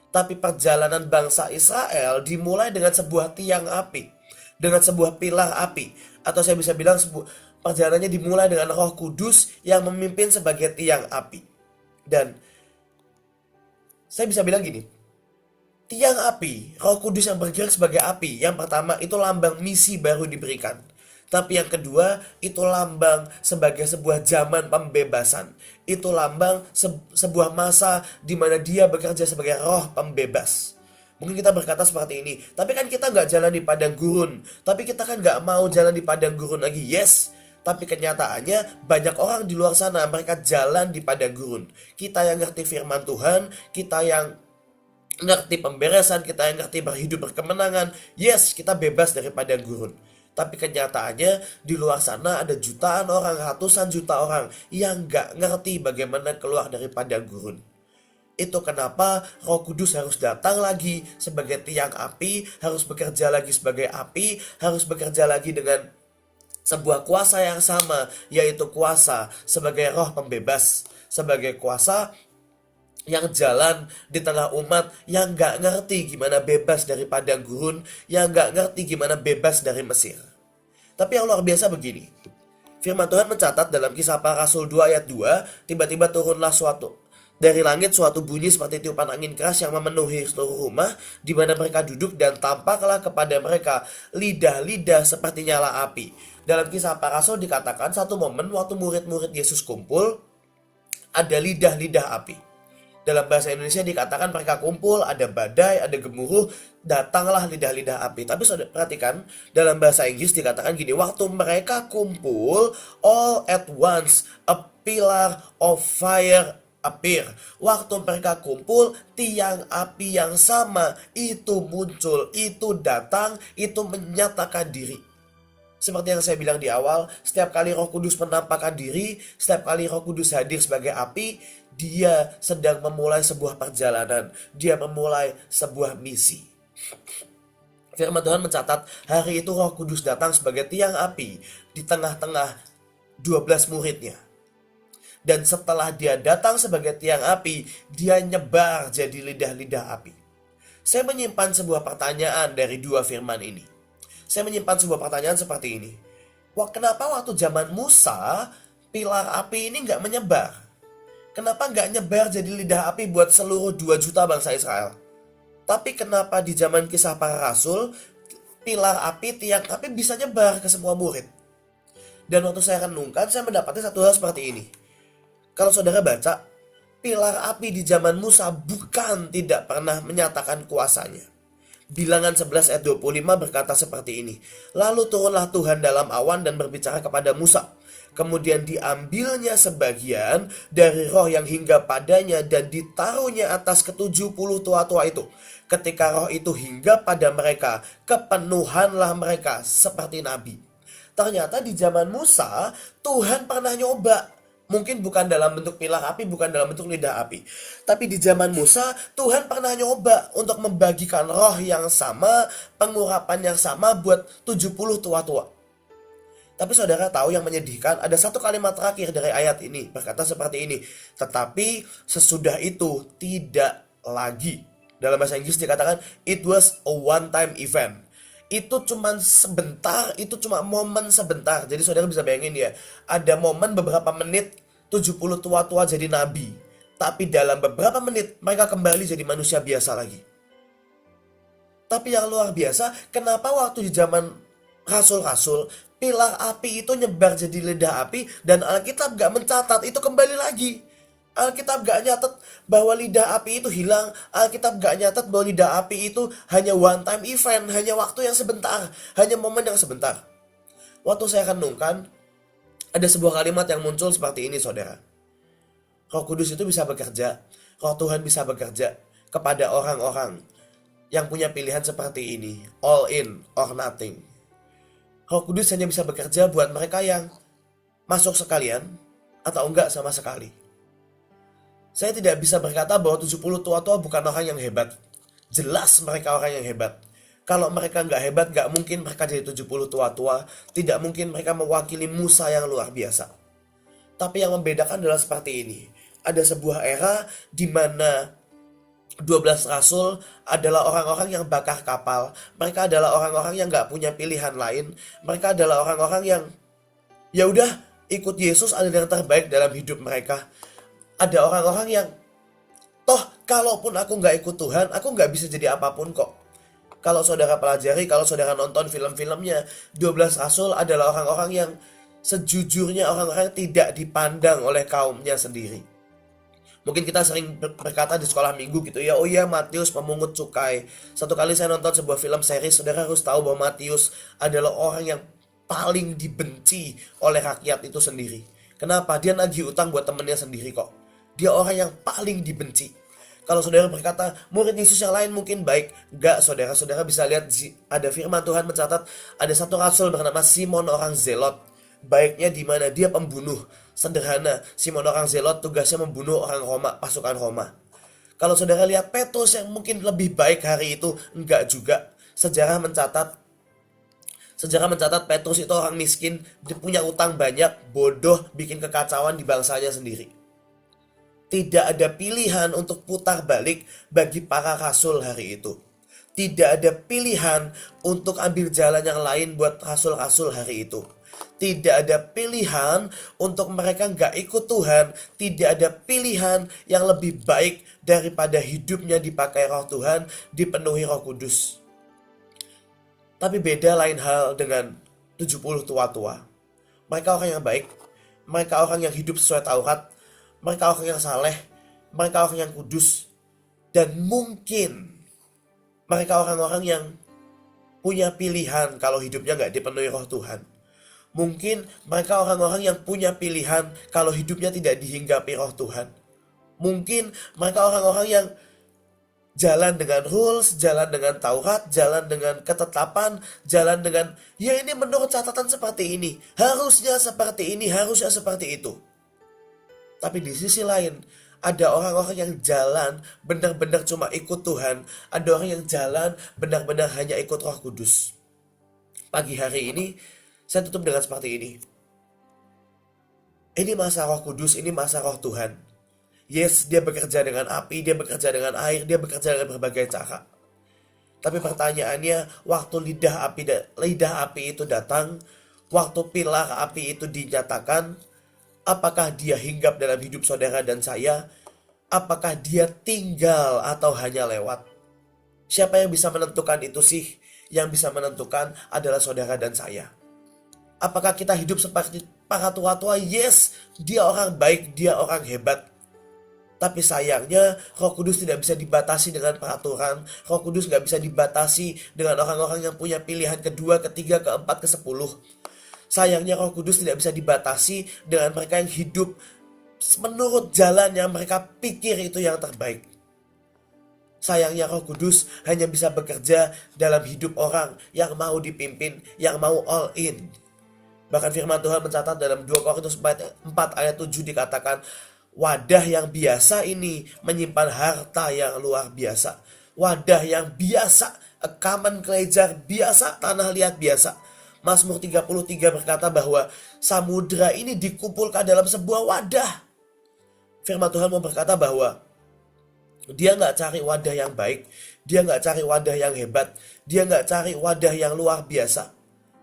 Speaker 3: Tapi perjalanan bangsa Israel dimulai dengan sebuah tiang api, dengan sebuah pilar api. Atau saya bisa bilang perjalanannya dimulai dengan Roh Kudus yang memimpin sebagai tiang api. Dan saya bisa bilang gini, tiang api, Roh Kudus yang bergerak sebagai api. Yang pertama itu lambang misi baru diberikan. Tapi yang kedua, itu lambang sebagai sebuah zaman pembebasan. Itu lambang sebuah masa di mana dia bekerja sebagai roh pembebas. Mungkin kita berkata seperti ini, tapi kan kita nggak jalan di padang gurun. Tapi kita kan nggak mau jalan di padang gurun lagi. Yes, tapi kenyataannya banyak orang di luar sana mereka jalan di padang gurun. Kita yang ngerti firman Tuhan, kita yang ngerti pemberesan, kita yang ngerti berhidup berkemenangan. Yes, kita bebas dari padang gurun. Tapi kenyataannya di luar sana ada jutaan orang, ratusan juta orang yang gak ngerti bagaimana keluar dari padang gurun. Itu kenapa Roh Kudus harus datang lagi sebagai tiang api, harus bekerja lagi sebagai api, harus bekerja lagi dengan sebuah kuasa yang sama, yaitu kuasa sebagai roh pembebas, sebagai kuasa yang jalan di tengah umat yang gak ngerti gimana bebas dari padang gurun, yang gak ngerti gimana bebas dari Mesir. Tapi yang luar biasa begini, firman Tuhan mencatat dalam Kisah Para Rasul 2 ayat 2, tiba-tiba turunlah dari langit suatu bunyi seperti tiupan angin keras yang memenuhi seluruh rumah di mana mereka duduk, dan tampaklah kepada mereka lidah-lidah seperti nyala api. Dalam Kisah Para Rasul dikatakan satu momen waktu murid-murid Yesus kumpul, ada lidah-lidah api. Dalam bahasa Indonesia dikatakan mereka kumpul, ada badai, ada gemuruh, datanglah lidah-lidah api. Tapi saudara perhatikan, dalam bahasa Inggris dikatakan gini, waktu mereka kumpul, all at once a pillar of fire appear. Waktu mereka kumpul, tiang api yang sama itu muncul, itu datang, itu menyatakan diri. Seperti yang saya bilang di awal, setiap kali Roh Kudus menampakkan diri, setiap kali Roh Kudus hadir sebagai api, dia sedang memulai sebuah perjalanan, dia memulai sebuah misi. Firman Tuhan mencatat, hari itu Roh Kudus datang sebagai tiang api di tengah-tengah 12 muridnya. Dan setelah dia datang sebagai tiang api, dia nyebar jadi lidah-lidah api. Saya menyimpan sebuah pertanyaan dari dua firman ini. Saya menyimpan sebuah pertanyaan seperti ini. Kenapa waktu zaman Musa, pilar api ini nggak menyebar? Kenapa nggak nyebar jadi lidah api buat seluruh 2 juta bangsa Israel? Tapi kenapa di zaman Kisah Para Rasul, pilar api, tiang api bisa nyebar ke semua murid? Dan waktu saya renungkan, saya mendapati satu hal seperti ini. Kalau saudara baca, pilar api di zaman Musa bukan tidak pernah menyatakan kuasanya. Bilangan 11 ayat 25 berkata seperti ini. Lalu turunlah Tuhan dalam awan dan berbicara kepada Musa. Kemudian diambilnya sebagian dari roh yang hingga padanya dan ditaruhnya atas ke-70 tua-tua itu. Ketika roh itu hingga pada mereka, kepenuhanlah mereka seperti nabi. Ternyata di zaman Musa, Tuhan pernah nyoba. Mungkin bukan dalam bentuk pilar api, bukan dalam bentuk lidah api. Tapi di zaman Musa, Tuhan pernah nyoba untuk membagikan roh yang sama, pengurapan yang sama buat 70 tua-tua. Tapi saudara tahu yang menyedihkan, ada satu kalimat terakhir dari ayat ini, berkata seperti ini. Tetapi sesudah itu tidak lagi. Dalam bahasa Inggris dikatakan, it was a one-time event. Itu cuma sebentar, itu cuma momen sebentar. Jadi saudara bisa bayangin ya, ada momen beberapa menit 70 tua-tua jadi nabi. Tapi dalam beberapa menit mereka kembali jadi manusia biasa lagi. Tapi yang luar biasa, kenapa waktu di zaman rasul-rasul, pilar api itu nyebar jadi lidah api dan Alkitab gak mencatat itu kembali lagi. Alkitab gak nyatet bahwa lidah api itu hilang. Alkitab gak nyatet bahwa lidah api itu hanya one time event, hanya waktu yang sebentar, hanya momen yang sebentar. Waktu saya renungkan, ada sebuah kalimat yang muncul seperti ini saudara. Roh Kudus itu bisa bekerja, Roh Tuhan bisa bekerja kepada orang-orang yang punya pilihan seperti ini, all in or nothing. Roh Kudus hanya bisa bekerja buat mereka yang masuk sekalian atau enggak sama sekali. Saya tidak bisa berkata bahwa 70 tua-tua bukan orang yang hebat. Jelas mereka orang yang hebat. Kalau mereka nggak hebat, nggak mungkin mereka jadi 70 tua-tua. Tidak mungkin mereka mewakili Musa yang luar biasa. Tapi yang membedakan adalah seperti ini. Ada sebuah era di mana 12 rasul adalah orang-orang yang bakar kapal. Mereka adalah orang-orang yang nggak punya pilihan lain. Mereka adalah orang-orang yang ya udah ikut Yesus adalah yang terbaik dalam hidup mereka. Ada orang-orang yang toh kalaupun aku nggak ikut Tuhan, aku nggak bisa jadi apapun kok. Kalau saudara pelajari, kalau saudara nonton film-filmnya, 12 rasul adalah orang-orang yang sejujurnya orang-orang yang tidak dipandang oleh kaumnya sendiri. Mungkin kita sering berkata di sekolah minggu gitu ya, oh iya Matius pemungut cukai. Satu kali saya nonton sebuah film seri, saudara harus tahu bahwa Matius adalah orang yang paling dibenci oleh rakyat itu sendiri. Kenapa? Dia nagih utang buat temennya sendiri kok. Dia orang yang paling dibenci. Kalau saudara berkata, murid Yesus yang lain mungkin baik. Enggak, saudara bisa lihat ada firman Tuhan mencatat ada satu rasul bernama Simon orang Zelot. Baiknya di mana? Dia pembunuh. Sederhana, Simon orang Zelot tugasnya membunuh orang Roma, pasukan Roma. Kalau saudara lihat Petrus yang mungkin lebih baik hari itu, enggak juga. Sejarah mencatat Petrus itu orang miskin, dia punya utang banyak, bodoh, bikin kekacauan di bangsanya sendiri. Tidak ada pilihan untuk putar balik bagi para rasul hari itu. Tidak ada pilihan untuk ambil jalan yang lain buat rasul-rasul hari itu. Tidak ada pilihan untuk mereka nggak ikut Tuhan. Tidak ada pilihan yang lebih baik daripada hidupnya dipakai roh Tuhan, dipenuhi roh kudus. Tapi beda lain hal dengan 70 tua-tua. Mereka orang yang baik. Mereka orang yang hidup sesuai Taurat. Mereka orang yang saleh, mereka orang yang kudus, dan mungkin mereka orang-orang yang punya pilihan kalau hidupnya gak dipenuhi roh Tuhan. Mungkin mereka orang-orang yang punya pilihan kalau hidupnya tidak dihinggapi roh Tuhan. Mungkin mereka orang-orang yang jalan dengan rules, jalan dengan Taurat, jalan dengan ketetapan, jalan dengan, ya ini menurut catatan seperti ini, harusnya seperti ini, harusnya seperti itu. Tapi di sisi lain, ada orang-orang yang jalan benar-benar cuma ikut Tuhan. Ada orang yang jalan benar-benar hanya ikut Roh Kudus. Pagi hari ini, saya tutup dengan seperti ini. Ini masa Roh Kudus, ini masa Roh Tuhan. Yes, dia bekerja dengan api, dia bekerja dengan air, dia bekerja dengan berbagai cara. Tapi pertanyaannya, waktu lidah api itu datang, waktu pilar api itu dinyatakan, apakah dia hinggap dalam hidup saudara dan saya? Apakah dia tinggal atau hanya lewat? Siapa yang bisa menentukan itu sih? Yang bisa menentukan adalah saudara dan saya. Apakah kita hidup seperti para tua-tua? Yes, dia orang baik, dia orang hebat. Tapi sayangnya Roh Kudus tidak bisa dibatasi dengan peraturan. Roh Kudus gak bisa dibatasi dengan orang-orang yang punya pilihan kedua, ketiga, keempat, ke-10. Sayangnya Roh Kudus tidak bisa dibatasi dengan mereka yang hidup menurut jalan yang mereka pikir itu yang terbaik. Sayangnya Roh Kudus hanya bisa bekerja dalam hidup orang yang mau dipimpin, yang mau all in. Bahkan firman Tuhan mencatat dalam 2 Korintus 4 ayat 7 dikatakan, wadah yang biasa ini menyimpan harta yang luar biasa. Wadah yang biasa, a common clay jar biasa, tanah liat biasa. Mazmur 33 berkata bahwa samudra ini dikumpulkan dalam sebuah wadah. Firman Tuhan mau berkata bahwa dia gak cari wadah yang baik, dia gak cari wadah yang hebat, dia gak cari wadah yang luar biasa.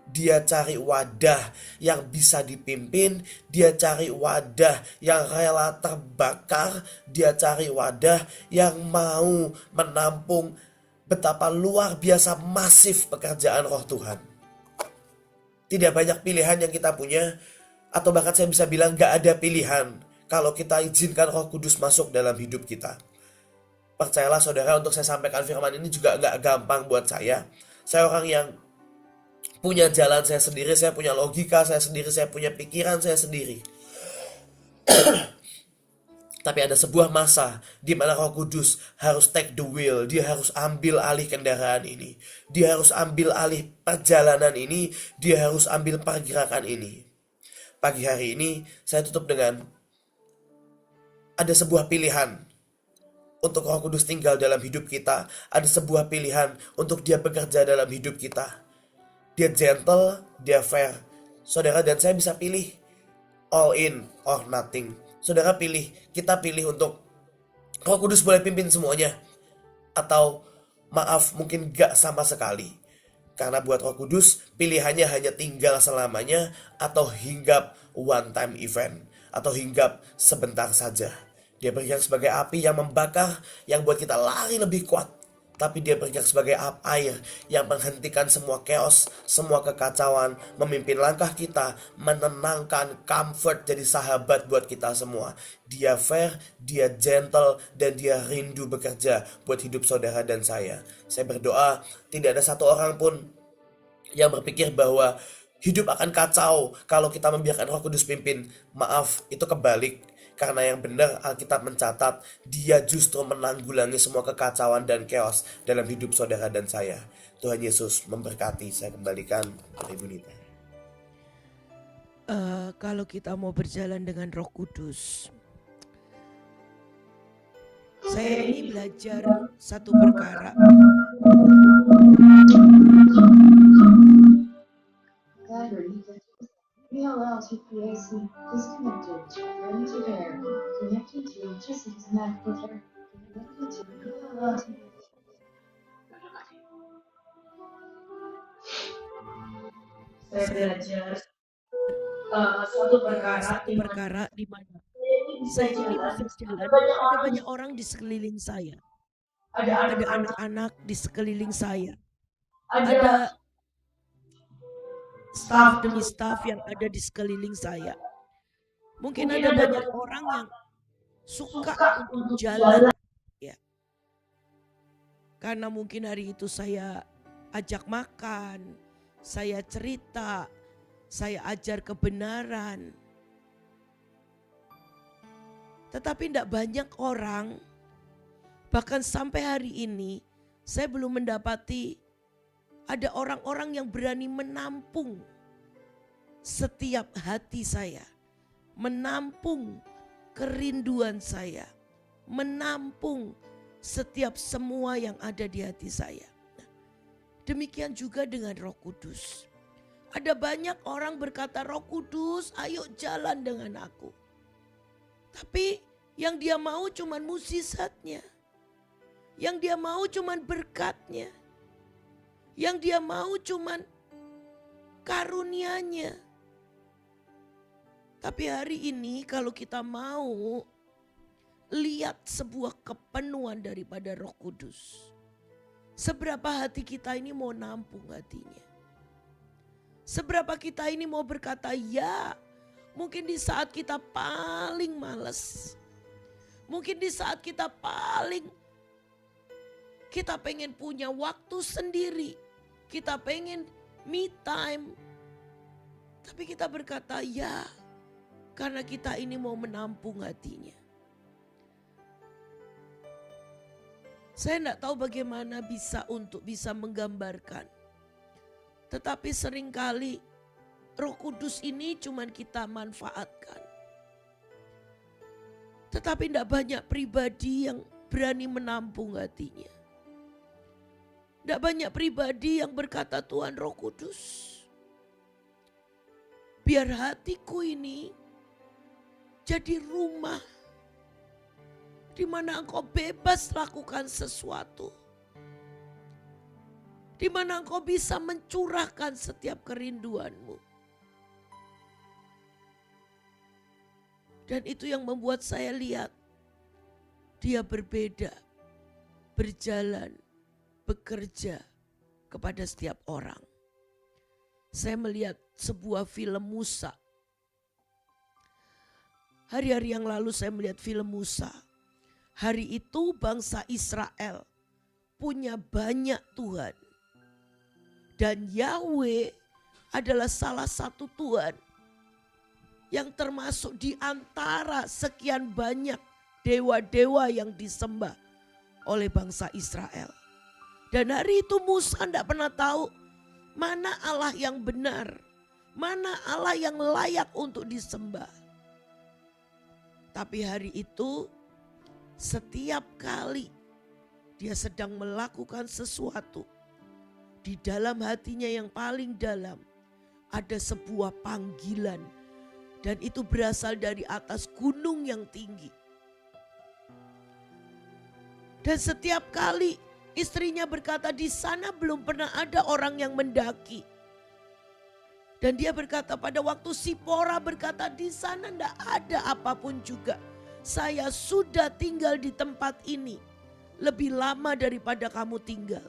Speaker 3: Dia cari wadah yang bisa dipimpin, dia cari wadah yang rela terbakar, dia cari wadah yang mau menampung betapa luar biasa masif pekerjaan roh Tuhan. Tidak banyak pilihan yang kita punya, atau bahkan saya bisa bilang gak ada pilihan kalau kita izinkan Roh Kudus masuk dalam hidup kita. Percayalah saudara, untuk saya sampaikan firman ini juga gak gampang buat saya. Saya orang yang punya jalan saya sendiri, saya punya logika saya sendiri, saya punya pikiran saya sendiri. Tapi ada sebuah masa di mana Roh Kudus harus take the wheel. Dia harus ambil alih kendaraan ini. Dia harus ambil alih perjalanan ini. Dia harus ambil pergerakan ini. Pagi hari ini saya tutup dengan ada sebuah pilihan untuk Roh Kudus tinggal dalam hidup kita. Ada sebuah pilihan untuk dia bekerja dalam hidup kita. Dia gentle, dia fair. Saudara dan saya bisa pilih all in or nothing. Saudara pilih, kita pilih untuk Roh Kudus boleh pimpin semuanya. Atau maaf, mungkin gak sama sekali. Karena buat Roh Kudus, pilihannya hanya tinggal selamanya atau hinggap one time event. Atau hinggap sebentar saja. Dia bergerak sebagai api yang membakar, yang buat kita lari lebih kuat. tapi dia bergerak sebagai air yang menghentikan semua chaos, semua kekacauan, memimpin langkah kita, menenangkan, comfort, jadi sahabat buat kita semua. Dia fair, dia gentle, dan dia rindu bekerja buat hidup saudara dan saya. Saya berdoa tidak ada satu orang pun yang berpikir bahwa hidup akan kacau kalau kita membiarkan Roh Kudus pimpin. Maaf, itu kebalik. Karena yang benar Alkitab mencatat, dia justru menanggulangi semua kekacauan dan chaos dalam hidup saudara dan saya. Tuhan Yesus memberkati. Saya kembalikan ke Ibu Nita.
Speaker 2: Kalau kita mau berjalan dengan Roh Kudus, saya ini belajar satu perkara.
Speaker 4: We allow to create disconnected children to bear, connected to electricity snack filter, connected to we allow to
Speaker 2: Saya belajar satu perkara di mana saya ini berjalan, ada banyak orang di sekeliling saya, ada anak-anak di sekeliling saya, ada staf demi staf yang ada di sekeliling saya. Mungkin ada banyak orang yang suka untuk jalan, ya. Karena mungkin hari itu saya ajak makan, saya cerita, saya ajar kebenaran. Tetapi tidak banyak orang, bahkan sampai hari ini saya belum mendapati ada orang-orang yang berani menampung setiap hati saya, menampung kerinduan saya, menampung setiap semua yang ada di hati saya. Nah, demikian juga dengan Roh Kudus. Ada banyak orang berkata, Roh Kudus ayo jalan dengan aku. Tapi yang dia mau cuman mukjizatnya, yang dia mau cuman berkatnya, yang dia mau cuman karunia-Nya. Tapi hari ini kalau kita mau lihat sebuah kepenuhan daripada Roh Kudus, seberapa hati kita ini mau nampung hatinya. Seberapa kita ini mau berkata ya, mungkin di saat kita paling malas, mungkin di saat kita pengen punya waktu sendiri, kita pengen me time, tapi kita berkata ya, karena kita ini mau menampung hatinya. Saya tidak tahu bagaimana bisa menggambarkan, tetapi seringkali Roh Kudus ini cuman kita manfaatkan. Tetapi tidak banyak pribadi yang berani menampung hatinya. Tidak banyak pribadi yang berkata, Tuhan Roh Kudus, biar hatiku ini jadi rumah di mana Engkau bebas lakukan sesuatu, di mana Engkau bisa mencurahkan setiap kerinduanmu. Dan itu yang membuat saya lihat dia berbeda, berjalan, bekerja kepada setiap orang. Saya melihat sebuah film Musa. Hari-hari yang lalu saya melihat film Musa. Hari itu bangsa Israel punya banyak Tuhan. Dan Yahweh adalah salah satu Tuhan yang termasuk di antara sekian banyak dewa-dewa yang disembah oleh bangsa Israel. Dan hari itu Musa tidak pernah tahu mana Allah yang benar, mana Allah yang layak untuk disembah. Tapi hari itu setiap kali dia sedang melakukan sesuatu, di dalam hatinya yang paling dalam ada sebuah panggilan. Dan itu berasal dari atas gunung yang tinggi. Dan setiap kali istrinya berkata, di sana belum pernah ada orang yang mendaki. Dan dia berkata, pada waktu Sipora berkata, di sana tidak ada apapun juga. Saya sudah tinggal di tempat ini lebih lama daripada kamu tinggal.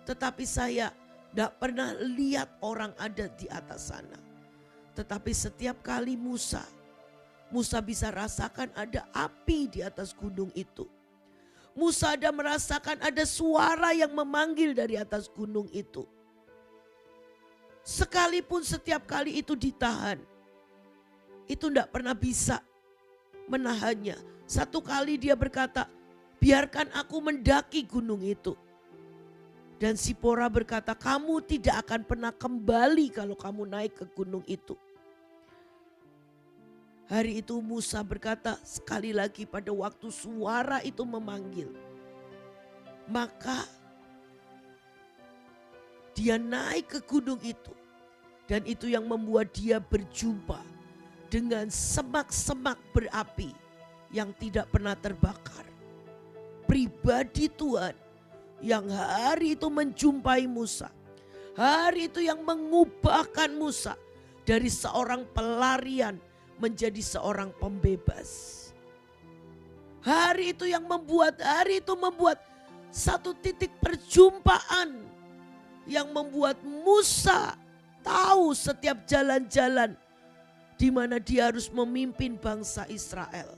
Speaker 2: Tetapi saya tidak pernah lihat orang ada di atas sana. Tetapi setiap kali Musa bisa rasakan ada api di atas gunung itu. Musa ada merasakan ada suara yang memanggil dari atas gunung itu. Sekalipun setiap kali itu ditahan, itu tidak pernah bisa menahannya. Satu kali dia berkata, biarkan aku mendaki gunung itu. Dan Sipora berkata, kamu tidak akan pernah kembali kalau kamu naik ke gunung itu. Hari itu Musa berkata sekali lagi pada waktu suara itu memanggil. Maka dia naik ke gunung itu. Dan itu yang membuat dia berjumpa dengan semak-semak berapi yang tidak pernah terbakar. Pribadi Tuhan yang hari itu menjumpai Musa. Hari itu yang mengubahkan Musa dari seorang pelarian menjadi seorang pembebas. Hari itu membuat satu titik perjumpaan yang membuat Musa tahu setiap jalan-jalan di mana dia harus memimpin bangsa Israel.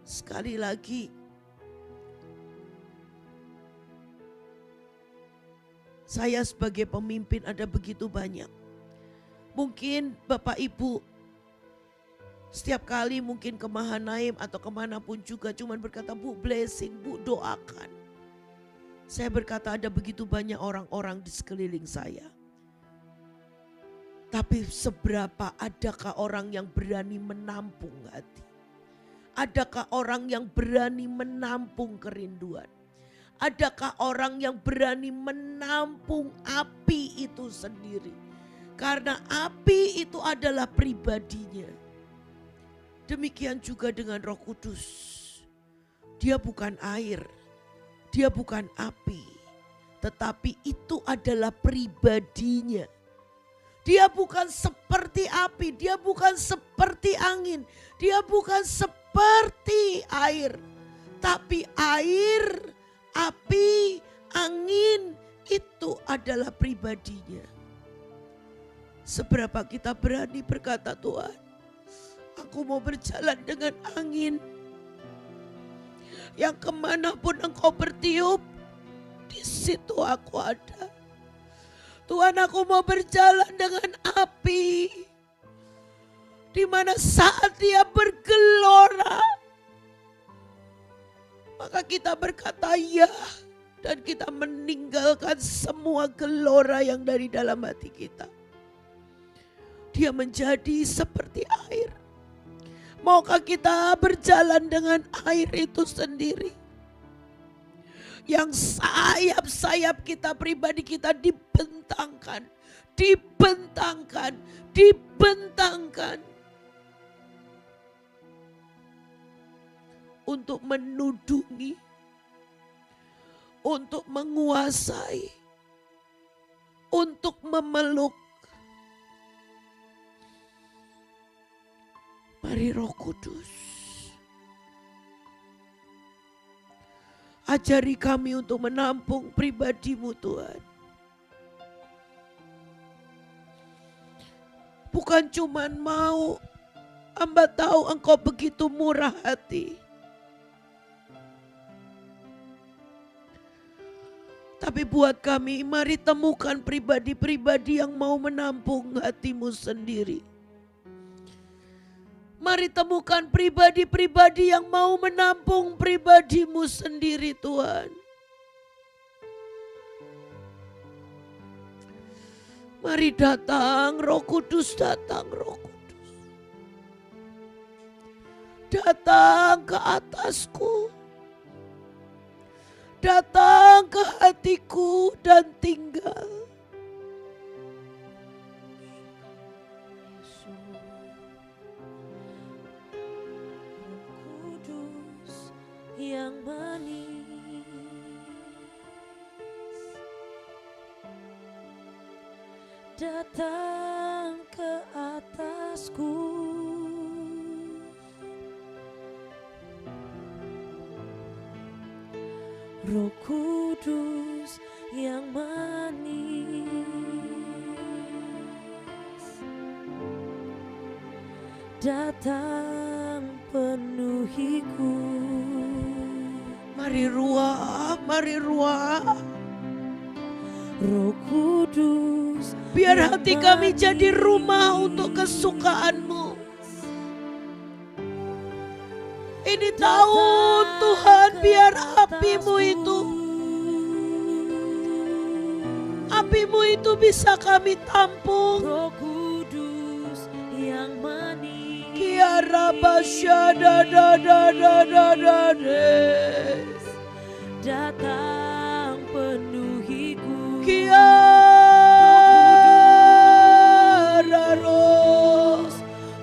Speaker 2: Sekali lagi, saya sebagai pemimpin ada begitu banyak. Mungkin Bapak Ibu setiap kali mungkin ke Mahanaim atau kemanapun juga cuman berkata, Bu blessing, Bu doakan. Saya berkata ada begitu banyak orang-orang di sekeliling saya. Tapi seberapa adakah orang yang berani menampung hati? Adakah orang yang berani menampung kerinduan? Adakah orang yang berani menampung api itu sendiri? Karena api itu adalah pribadinya. Demikian juga dengan Roh Kudus. Dia bukan air, dia bukan api, tetapi itu adalah pribadinya. Dia bukan seperti api, dia bukan seperti angin, dia bukan seperti air. Tapi air, api, angin itu adalah pribadinya. Seberapa kita berani berkata, Tuhan, aku mau berjalan dengan angin. Yang kemanapun Engkau bertiup, di situ aku ada. Tuhan, aku mau berjalan dengan api. Di mana saat Dia bergelora, maka kita berkata ya. Dan kita meninggalkan semua gelora yang dari dalam hati kita. Dia menjadi seperti air. Maukah kita berjalan dengan air itu sendiri? Yang sayap-sayap kita pribadi kita dibentangkan. Dibentangkan. Dibentangkan. Untuk menudungi. Untuk menguasai. Untuk memeluk. Mari Roh Kudus, ajari kami untuk menampung pribadi-Mu Tuhan. Bukan cuman mau, hamba tahu Engkau begitu murah hati. Tapi buat kami, mari temukan pribadi-pribadi yang mau menampung hati-Mu sendiri. Mari temukan pribadi-pribadi yang mau menampung pribadi-Mu sendiri Tuhan. Mari datang Roh Kudus, datang Roh Kudus. Datang ke atasku. Datang ke hatiku dan tinggal.
Speaker 1: Yang manis datang ke atasku, Kudus yang manis, datang penuhiku.
Speaker 2: Mari ruah, mari ruah.
Speaker 1: Roh Kudus,
Speaker 2: Biar
Speaker 1: yang
Speaker 2: hati kami
Speaker 1: manis,
Speaker 2: jadi rumah untuk kesukaan-Mu. Ini tahun Tuhan, biar apimu itu bisa kami tampung.
Speaker 1: Roh Kudus yang manis,
Speaker 2: Kiara basyada da da da da da des.
Speaker 1: datang penuhiku.
Speaker 2: Kiara roh.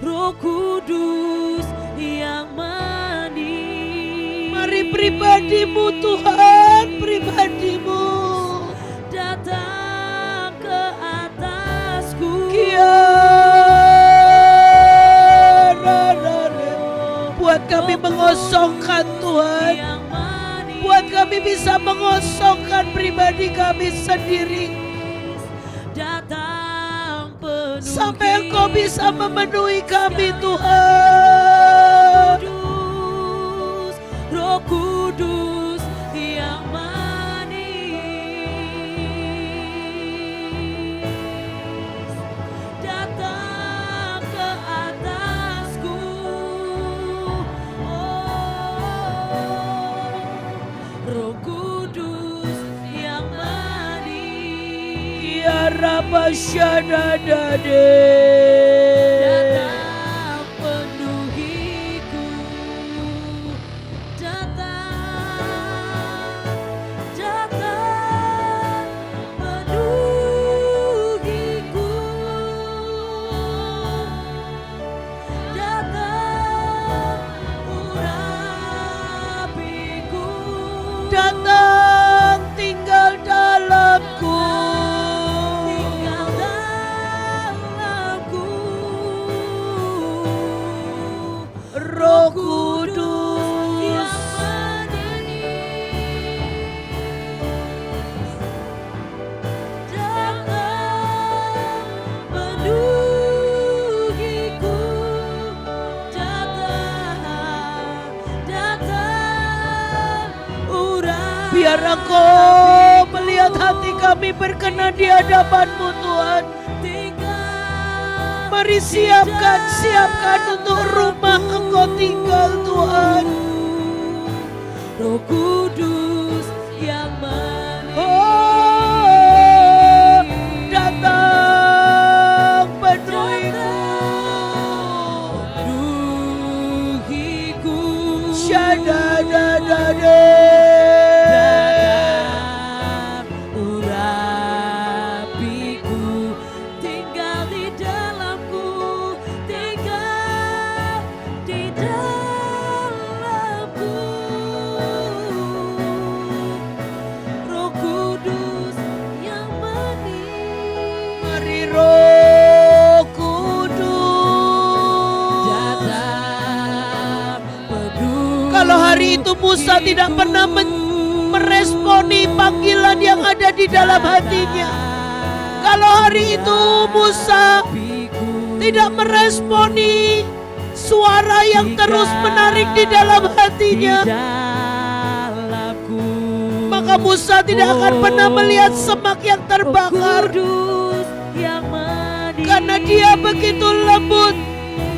Speaker 1: Roh Kudus yang manis,
Speaker 2: Mari pribadimu Tuhan, pribadimu.
Speaker 1: datang ke atasku.
Speaker 2: Buat kami mengosongkan Tuhan.
Speaker 1: Yang manis,
Speaker 2: Buat kami bisa mengosongkan pribadi kami sendiri.
Speaker 1: datang penuhi.
Speaker 2: Sampai Engkau bisa memenuhi kami Tuhan.
Speaker 1: Kudus, Roh Kudus yang manis, datang ke atasku. Roh Kudus yang manis,
Speaker 2: Kiara basyada da
Speaker 1: datang penuhiku. Datang penuhiku. Datang urapiku.
Speaker 2: datang tinggal dalamku.
Speaker 1: Tinggal dalamku.
Speaker 2: Roh
Speaker 1: Kudus yang
Speaker 2: Kudus.
Speaker 1: manis, datang penuhiku. Datang urapiku.
Speaker 2: Biar Engkau melihat hati kami berkenan di hadapan-Mu Tuhan. Mari siapkan untuk rumah Engkau tinggal Tuhan.
Speaker 1: Roh Kudus yang manis,
Speaker 2: Oh, datang penuhiku.
Speaker 1: penuhiku.
Speaker 2: Syada da da de.
Speaker 1: Datang urapiku, tinggal di dalamku, tinggal di dalamku. Roh Kudus yang manis,
Speaker 2: Mari Roh Kudus.
Speaker 1: datang penuhiku.
Speaker 2: Kalau hari itu Musa tidak pernah meresponi panggilan yang ada di dalam hatinya. Kalau hari itu Musa tidak meresponi suara yang terus menarik di dalam hatinya, maka Musa tidak akan pernah melihat semak yang terbakar.
Speaker 1: Kudus yang manis,
Speaker 2: Karena dia begitu lembut.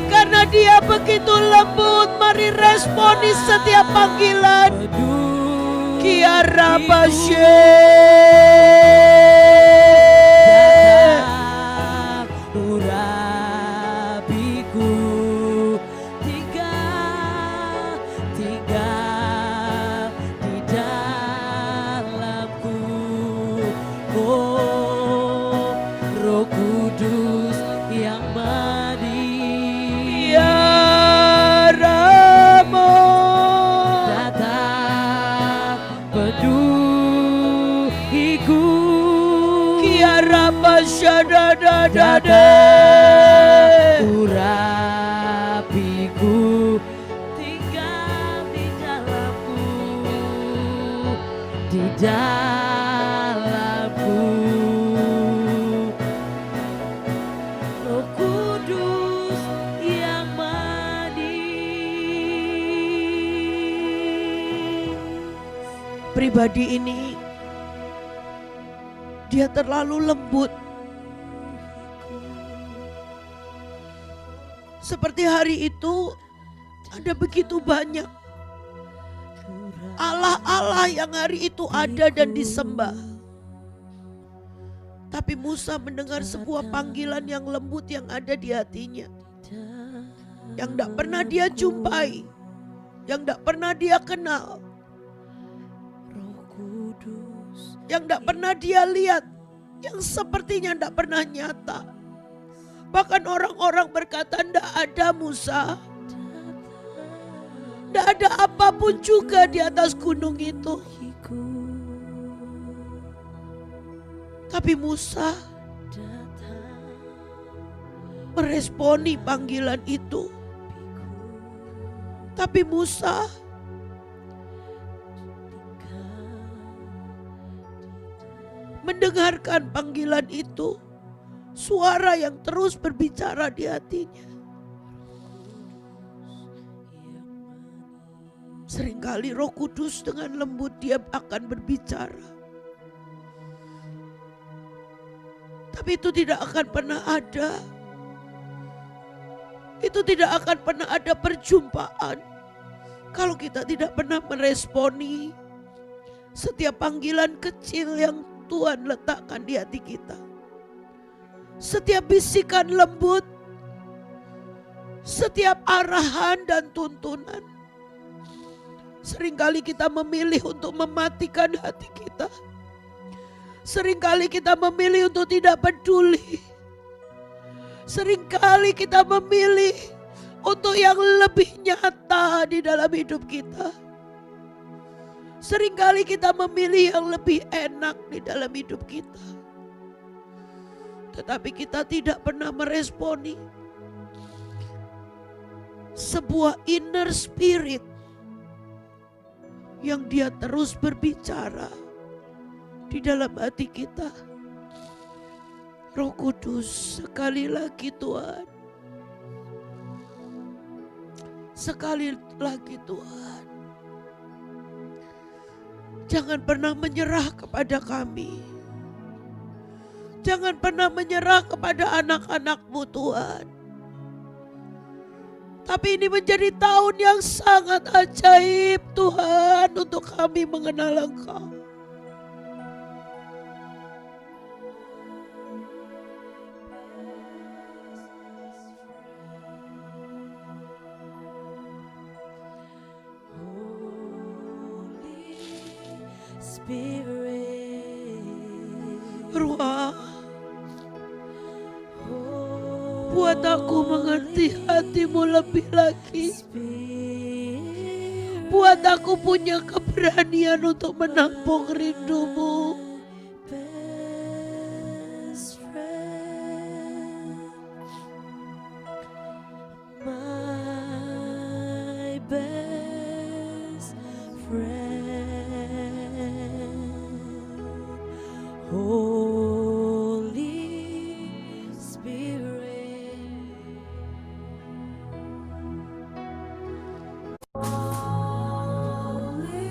Speaker 2: Karena dia begitu lembut. Mari responi setiap panggilan. Kiara basye.
Speaker 1: datang urapiku, tinggal di dalamku. Oh, Roh Kudus yang manis,
Speaker 2: Kiaramo.
Speaker 1: datang penuhiku.
Speaker 2: Kiara basya da da da de.
Speaker 1: Datang urapiku, tinggal di dalamku, di
Speaker 2: pribadi ini, dia terlalu lembut. Seperti hari itu ada begitu banyak Allah-Allah yang hari itu ada dan disembah. Tapi Musa mendengar sebuah panggilan yang lembut yang ada di hatinya, yang tidak pernah dia jumpai, yang tidak pernah dia kenal, yang tidak pernah dia lihat, yang sepertinya tidak pernah nyata. Bahkan orang-orang berkata, tidak ada Musa, tidak ada apapun juga di atas gunung itu. Tapi Musa meresponi panggilan itu. Tapi Musa mendengarkan panggilan itu, suara yang terus berbicara di hatinya. Seringkali Roh Kudus dengan lembut dia akan berbicara. Tapi itu tidak akan pernah ada. Itu tidak akan pernah ada perjumpaan kalau kita tidak pernah meresponi setiap panggilan kecil yang Tuhan letakkan di hati kita. Setiap bisikan lembut, setiap arahan dan tuntunan. Seringkali kita memilih untuk mematikan hati kita. Seringkali kita memilih untuk tidak peduli. Seringkali kita memilih untuk yang lebih nyata di dalam hidup kita. Seringkali kita memilih yang lebih enak di dalam hidup kita. Tetapi kita tidak pernah meresponi sebuah inner spirit yang dia terus berbicara di dalam hati kita. Roh Kudus, sekali lagi Tuhan, sekali lagi Tuhan, jangan pernah menyerah kepada kami. Jangan pernah menyerah kepada anak-anak-Mu Tuhan. Tapi ini menjadi tahun yang sangat ajaib Tuhan untuk kami mengenal Engkau. Ruah, buat aku mengerti hati-Mu lebih lagi. Buat aku punya keberanian untuk menampung rindu-Mu. My best friend. Holy Spirit, Holy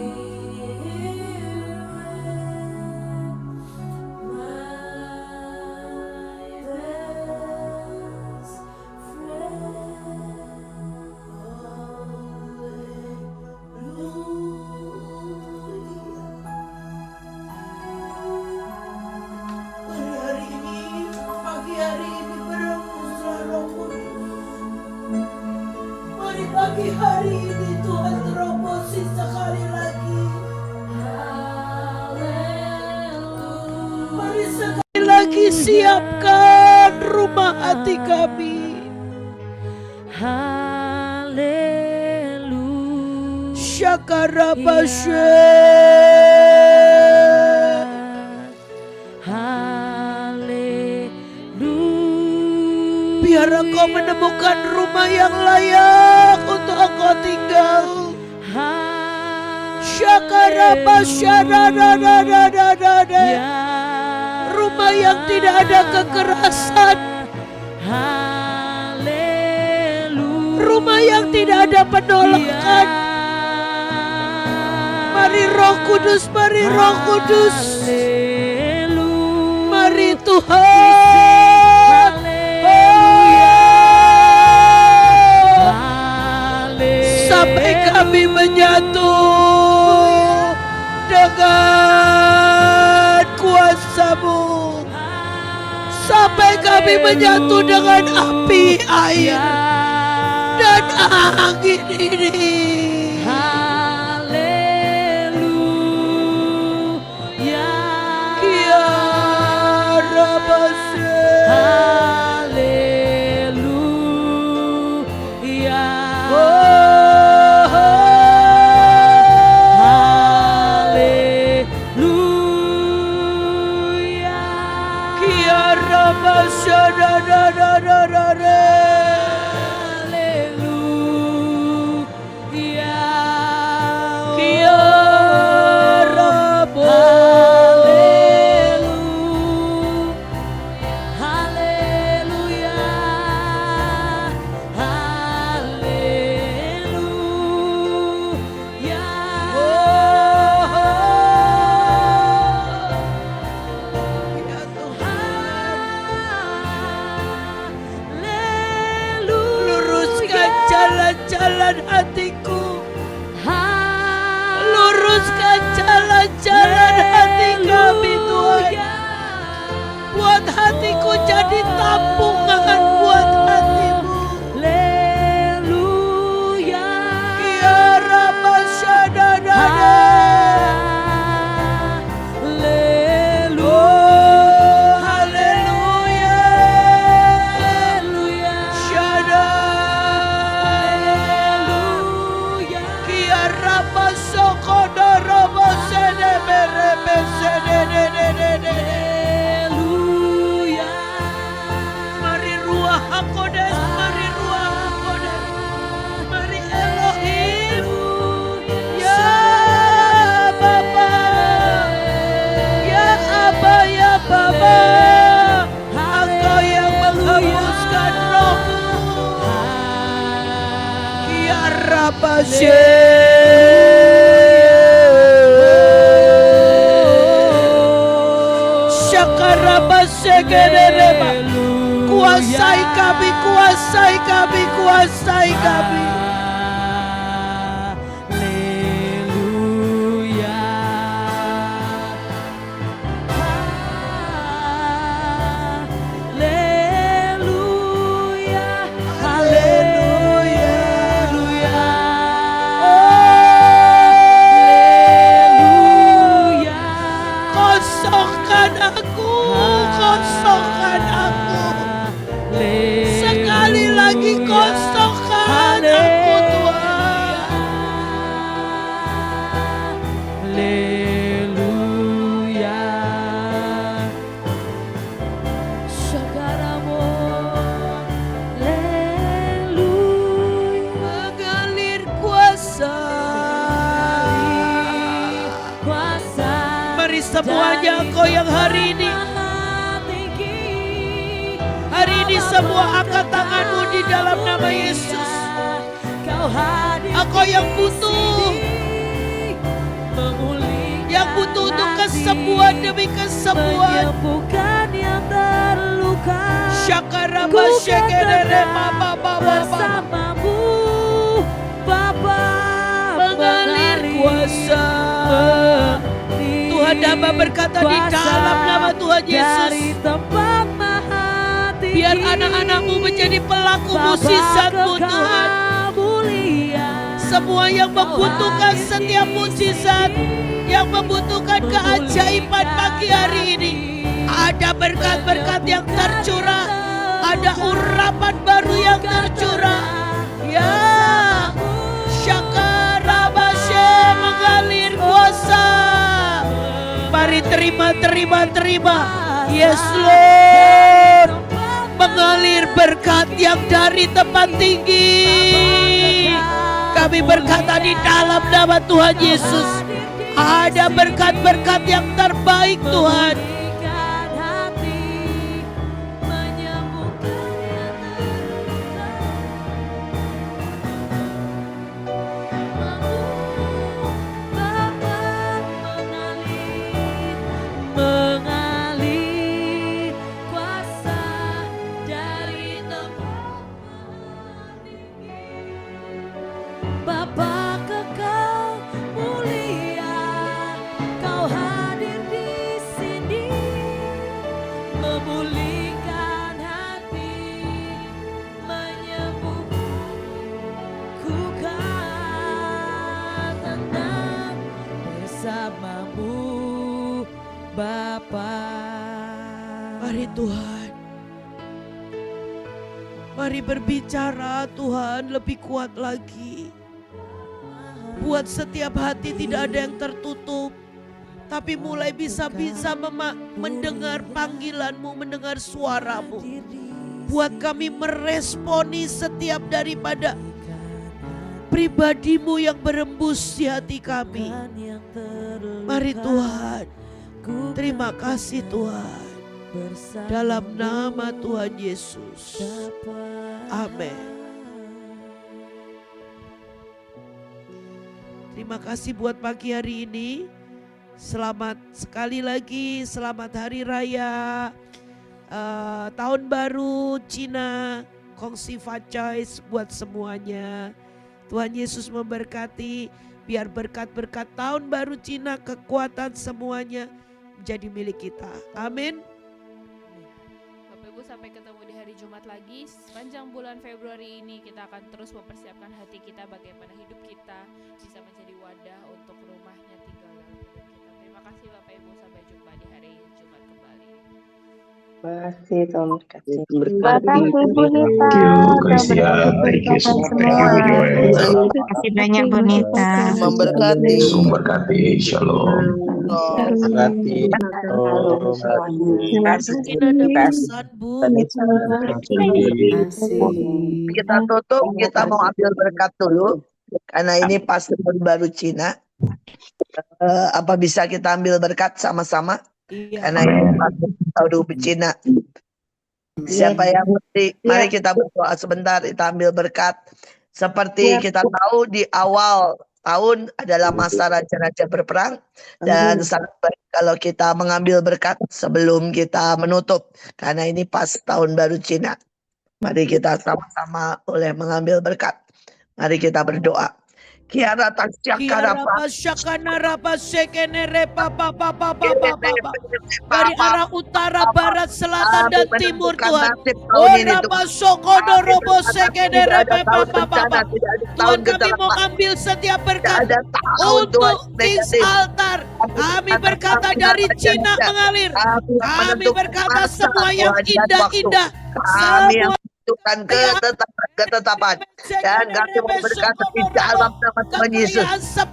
Speaker 2: Spirit, my best Pagi hari ini Tuhan terobosi sekali lagi. Mari sekali lagi siapkan rumah hati kami. Haleluya. Syakarabashe. Biar engkau menemukan rumah yang layak untuk engkau tinggal. Syakarabasyaradadadadadada. Rumah yang tidak ada kekerasan. Rumah yang tidak ada penolakan. Mari Roh Kudus, mari Roh Kudus. Mari Tuhan. Sampai kami menyatu dengan kuasa-Mu. Sampai kami menyatu dengan api, air, dan angin ini. Jalan hatiku, luruskan jalan-jalan hati kami Tuhan. Buat hatiku jadi tampungan buat hatimu.
Speaker 1: Haleluya.
Speaker 2: Kiara masyadadada. Mari Ruah HaKodes, mari Ruah HaKodes, mari Elohim, ya Bapa, ya Aba, ya Bapa, Engkau yang menghembuskan Roh-Mu. Ya Rabashe. Kuasai kami, kuasai kami, kuasai kami.
Speaker 1: Haleluya. Haleluya. Haleluya. Haleluya.
Speaker 2: Kosongkan aku, kosongkan aku. Sekali lagi kosongkan aku Tuhan.
Speaker 1: Haleluya. Syakaramu. Haleluya.
Speaker 2: Mengalir kuasa.
Speaker 1: Kuasa.
Speaker 2: Mari semuanya Engkau yang hari ini. Hari ini semua angkat tanganmu di dalam nama Yesus. Engkau yang butuh. Yang butuh untuk kesembuhan demi kesembuhan.
Speaker 1: Menyembuhkan yang terluka.
Speaker 2: Syakaraba syekerere baba baba
Speaker 1: bersamamu Bapa.
Speaker 2: mengalir kuasa. Tuhan dapat berkata di dalam nama Tuhan Yesus.
Speaker 1: Dari tempat
Speaker 2: Biar anak-anakmu menjadi pelaku mukjizat-Mu Tuhan. Semua yang membutuhkan setiap mukjizat, yang membutuhkan keajaiban pagi hari ini, ada berkat-berkat yang tercurah, ada urapan baru yang tercurah. Ya, Syakarabashe mengalir kuasa. Mari terima. Yes Lord. Mengalir berkat yang dari tempat tinggi. Kami berkata di dalam nama Tuhan Yesus, ada berkat-berkat yang terbaik Tuhan.
Speaker 1: Bapa Bapa.
Speaker 2: Mari Tuhan. Mari berbicara Tuhan lebih kuat lagi. Buat setiap hati tidak ada yang tertutup. Tapi mulai bisa-bisa mendengar panggilan-Mu, mendengar suara-Mu. Buat kami meresponi setiap daripada pribadi-Mu yang berembus di hati kami. Mari Tuhan. Terima kasih Tuhan. Dalam nama Tuhan Yesus. Amin. Terima kasih buat pagi hari ini. Selamat sekali lagi, selamat Hari Raya Tahun Baru Cina, Kongsi Fachois buat semuanya. Tuhan Yesus memberkati, biar berkat-berkat Tahun Baru Cina, kekuatan semuanya menjadi milik kita. Amin.
Speaker 5: Bapak Ibu, sampai ketemu di hari Jumat lagi. Sepanjang bulan Februari ini kita akan terus mempersiapkan hati kita bagaimana hidup kita bisa menjadi wadah untuk rumahnya tinggal dalam hidup kita. Terima kasih Bapak Ibu, sampai jumpa di hari Jumat kembali.
Speaker 6: Makasih, Tuhan berkati.
Speaker 7: Terima kasih Bu Nita.
Speaker 8: Thank you semua. Thank you Joel.
Speaker 7: Terima kasih banyak Bu Nita.
Speaker 6: Memberkati.
Speaker 8: Memberkati. Shalom.
Speaker 6: Berkati.
Speaker 2: Mungkin ada pesan Bu.
Speaker 6: Kita tutup, kita mau ambil berkat dulu. Karena ini pas tahun baru Cina. Apa bisa kita ambil berkat sama-sama?
Speaker 2: Iya.
Speaker 6: Karena ini pas tahun baru Cina. Siapa yang mesti? Mari kita berdoa sebentar, kita ambil berkat. Seperti kita tahu di awal tahun adalah masa raja-raja berperang. Dan sangat baik kalau kita mengambil berkat sebelum kita menutup. Karena ini pas tahun baru Cina. Mari kita sama-sama boleh mengambil berkat. Mari kita berdoa. Kiara tasyakara
Speaker 2: dari arah utara, barat, selatan, dan timur Tuhan. Tuhan, kami mau ambil setiap berkat untuk Kings Altar. Kami berkata dari Cina mengalir. Kami berkata semua yang indah-indah, semua
Speaker 6: Tuhan ketetapan dan kami mau berkata di dalam nama Tuhan Yesus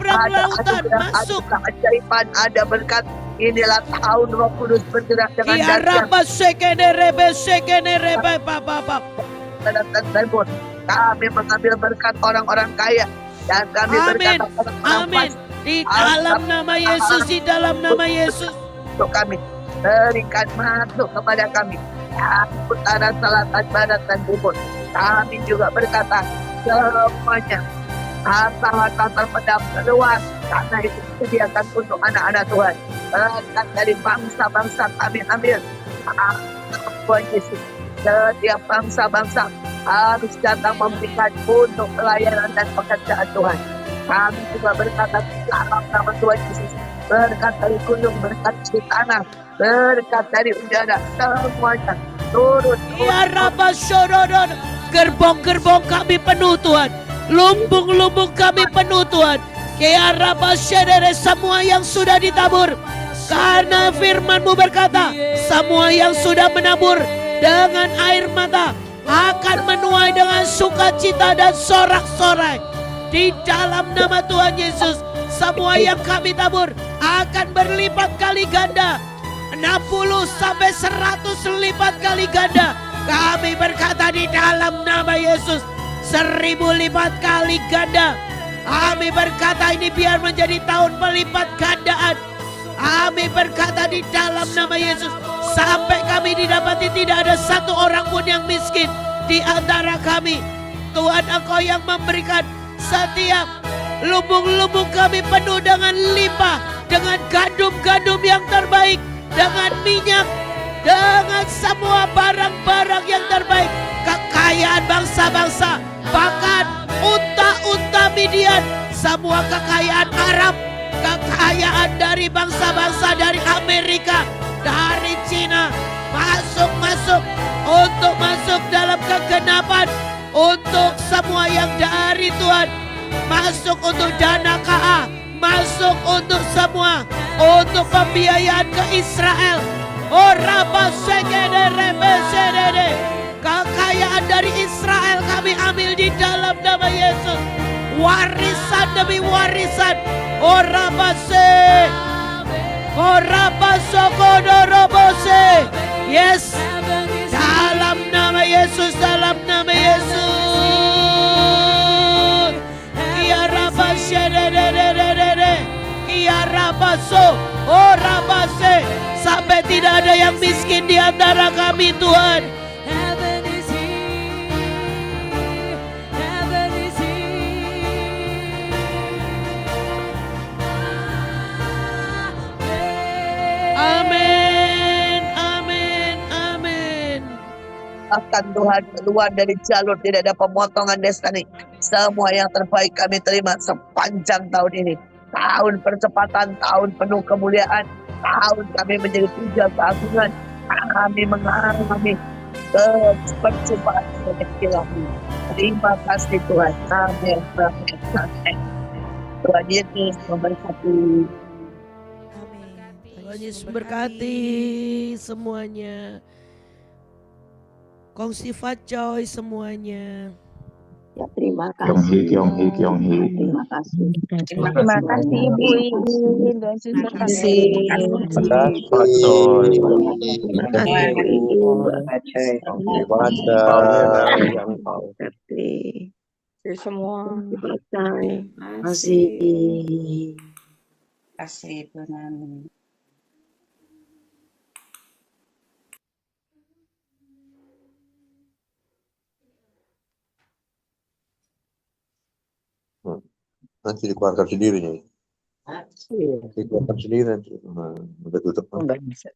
Speaker 6: ada anugerah, ada keajaiban, ada berkat. Inilah tahun Roh Kudus bergerak dengan dahsyat. Kami mengambil berkat orang-orang kaya dan kami berkata
Speaker 2: amin. Di dalam nama Yesus, di dalam nama Yesus.
Speaker 6: Untuk kami berikan masuk kepada kami utara, selatan, barat, dan timur. Kami juga berkata semuanya harta-harta terpendam keluar karena itu disediakan untuk anak-anak Tuhan. Berkat dari bangsa-bangsa kami ambil. Tuhan Yesus, setiap bangsa-bangsa harus datang memberikan untuk pelayanan dan pekerjaan Tuhan. Kami juga berkata dalam nama Tuhan Yesus, berkat dari gunung, berkat dari tanah, berkat dari udara, semuanya turun.
Speaker 2: Gerbong-gerbong kami penuh Tuhan, lumbung-lumbung kami penuh Tuhan. Semua yang sudah ditabur, karena firman-Mu berkata, semua yang sudah menabur dengan air mata akan menuai dengan sukacita dan sorak-sorai. Di dalam nama Tuhan Yesus, semua yang kami tabur akan berlipat kali ganda, 60 sampai 100 lipat kali ganda. Kami berkata di dalam nama Yesus, 1000 lipat kali ganda. Kami berkata ini biar menjadi tahun pelipat gandaan. Kami berkata di dalam nama Yesus, sampai kami didapati tidak ada satu orang pun yang miskin di antara kami. Tuhan, Engkau yang memberikan. Setiap lumbung-lumbung kami penuh dengan limpah, dengan gandum-gandum yang terbaik, dengan minyak, dengan semua barang-barang yang terbaik, kekayaan bangsa-bangsa, bahkan unta-unta Midian, semua kekayaan Arab, kekayaan dari bangsa-bangsa dari Amerika, dari Cina, masuk untuk masuk dalam kegenapan, untuk semua yang dari Tuhan, masuk untuk dana KA, masuk untuk semua, untuk pembiayaan ke Israel. Oh rabasegede rebesede, kekayaan dari Israel kami ambil di dalam nama Yesus. Warisan demi warisan. Oh rabase, oh rabasokodorobose. Yes, dalam nama Yesus, dalam nama Yesus. Kia rabasede, kia rabaso, oh rabase. Sampai tidak ada yang miskin di antara kami, Tuhan. Amin, amin, amin.
Speaker 6: Akan Tuhan keluar dari jalur, tidak ada pemotongan destiny. Semua yang terbaik kami terima sepanjang tahun ini. Tahun percepatan, tahun penuh kemuliaan, tahun kami menjadi puja keagungan. Kami mengalami perjumpaan dengan Ilahi. Terima kasih Tuhan. Amin, amin, amin. Tuhan Yesus memberkati.
Speaker 2: Tuhan Yesus berkati semuanya. Kongsi Joy semuanya.
Speaker 9: Ya, terima
Speaker 8: Kyong
Speaker 9: kasih.
Speaker 8: Hee.
Speaker 9: Terima kasih.
Speaker 7: Terima kasih Ibu Iin dan Suster
Speaker 9: Terima kasih.
Speaker 8: Pak Coy.
Speaker 9: Terima kasih Bu Ibu.
Speaker 7: kasih semua.
Speaker 9: Terima kasih.
Speaker 7: Terima kasih.
Speaker 9: Kasih Bu Nani.
Speaker 10: Nanti dikeluarkan sendiri nih. Dikeluarkan sendiri nanti. Udah tutup.
Speaker 9: Enggak bisa.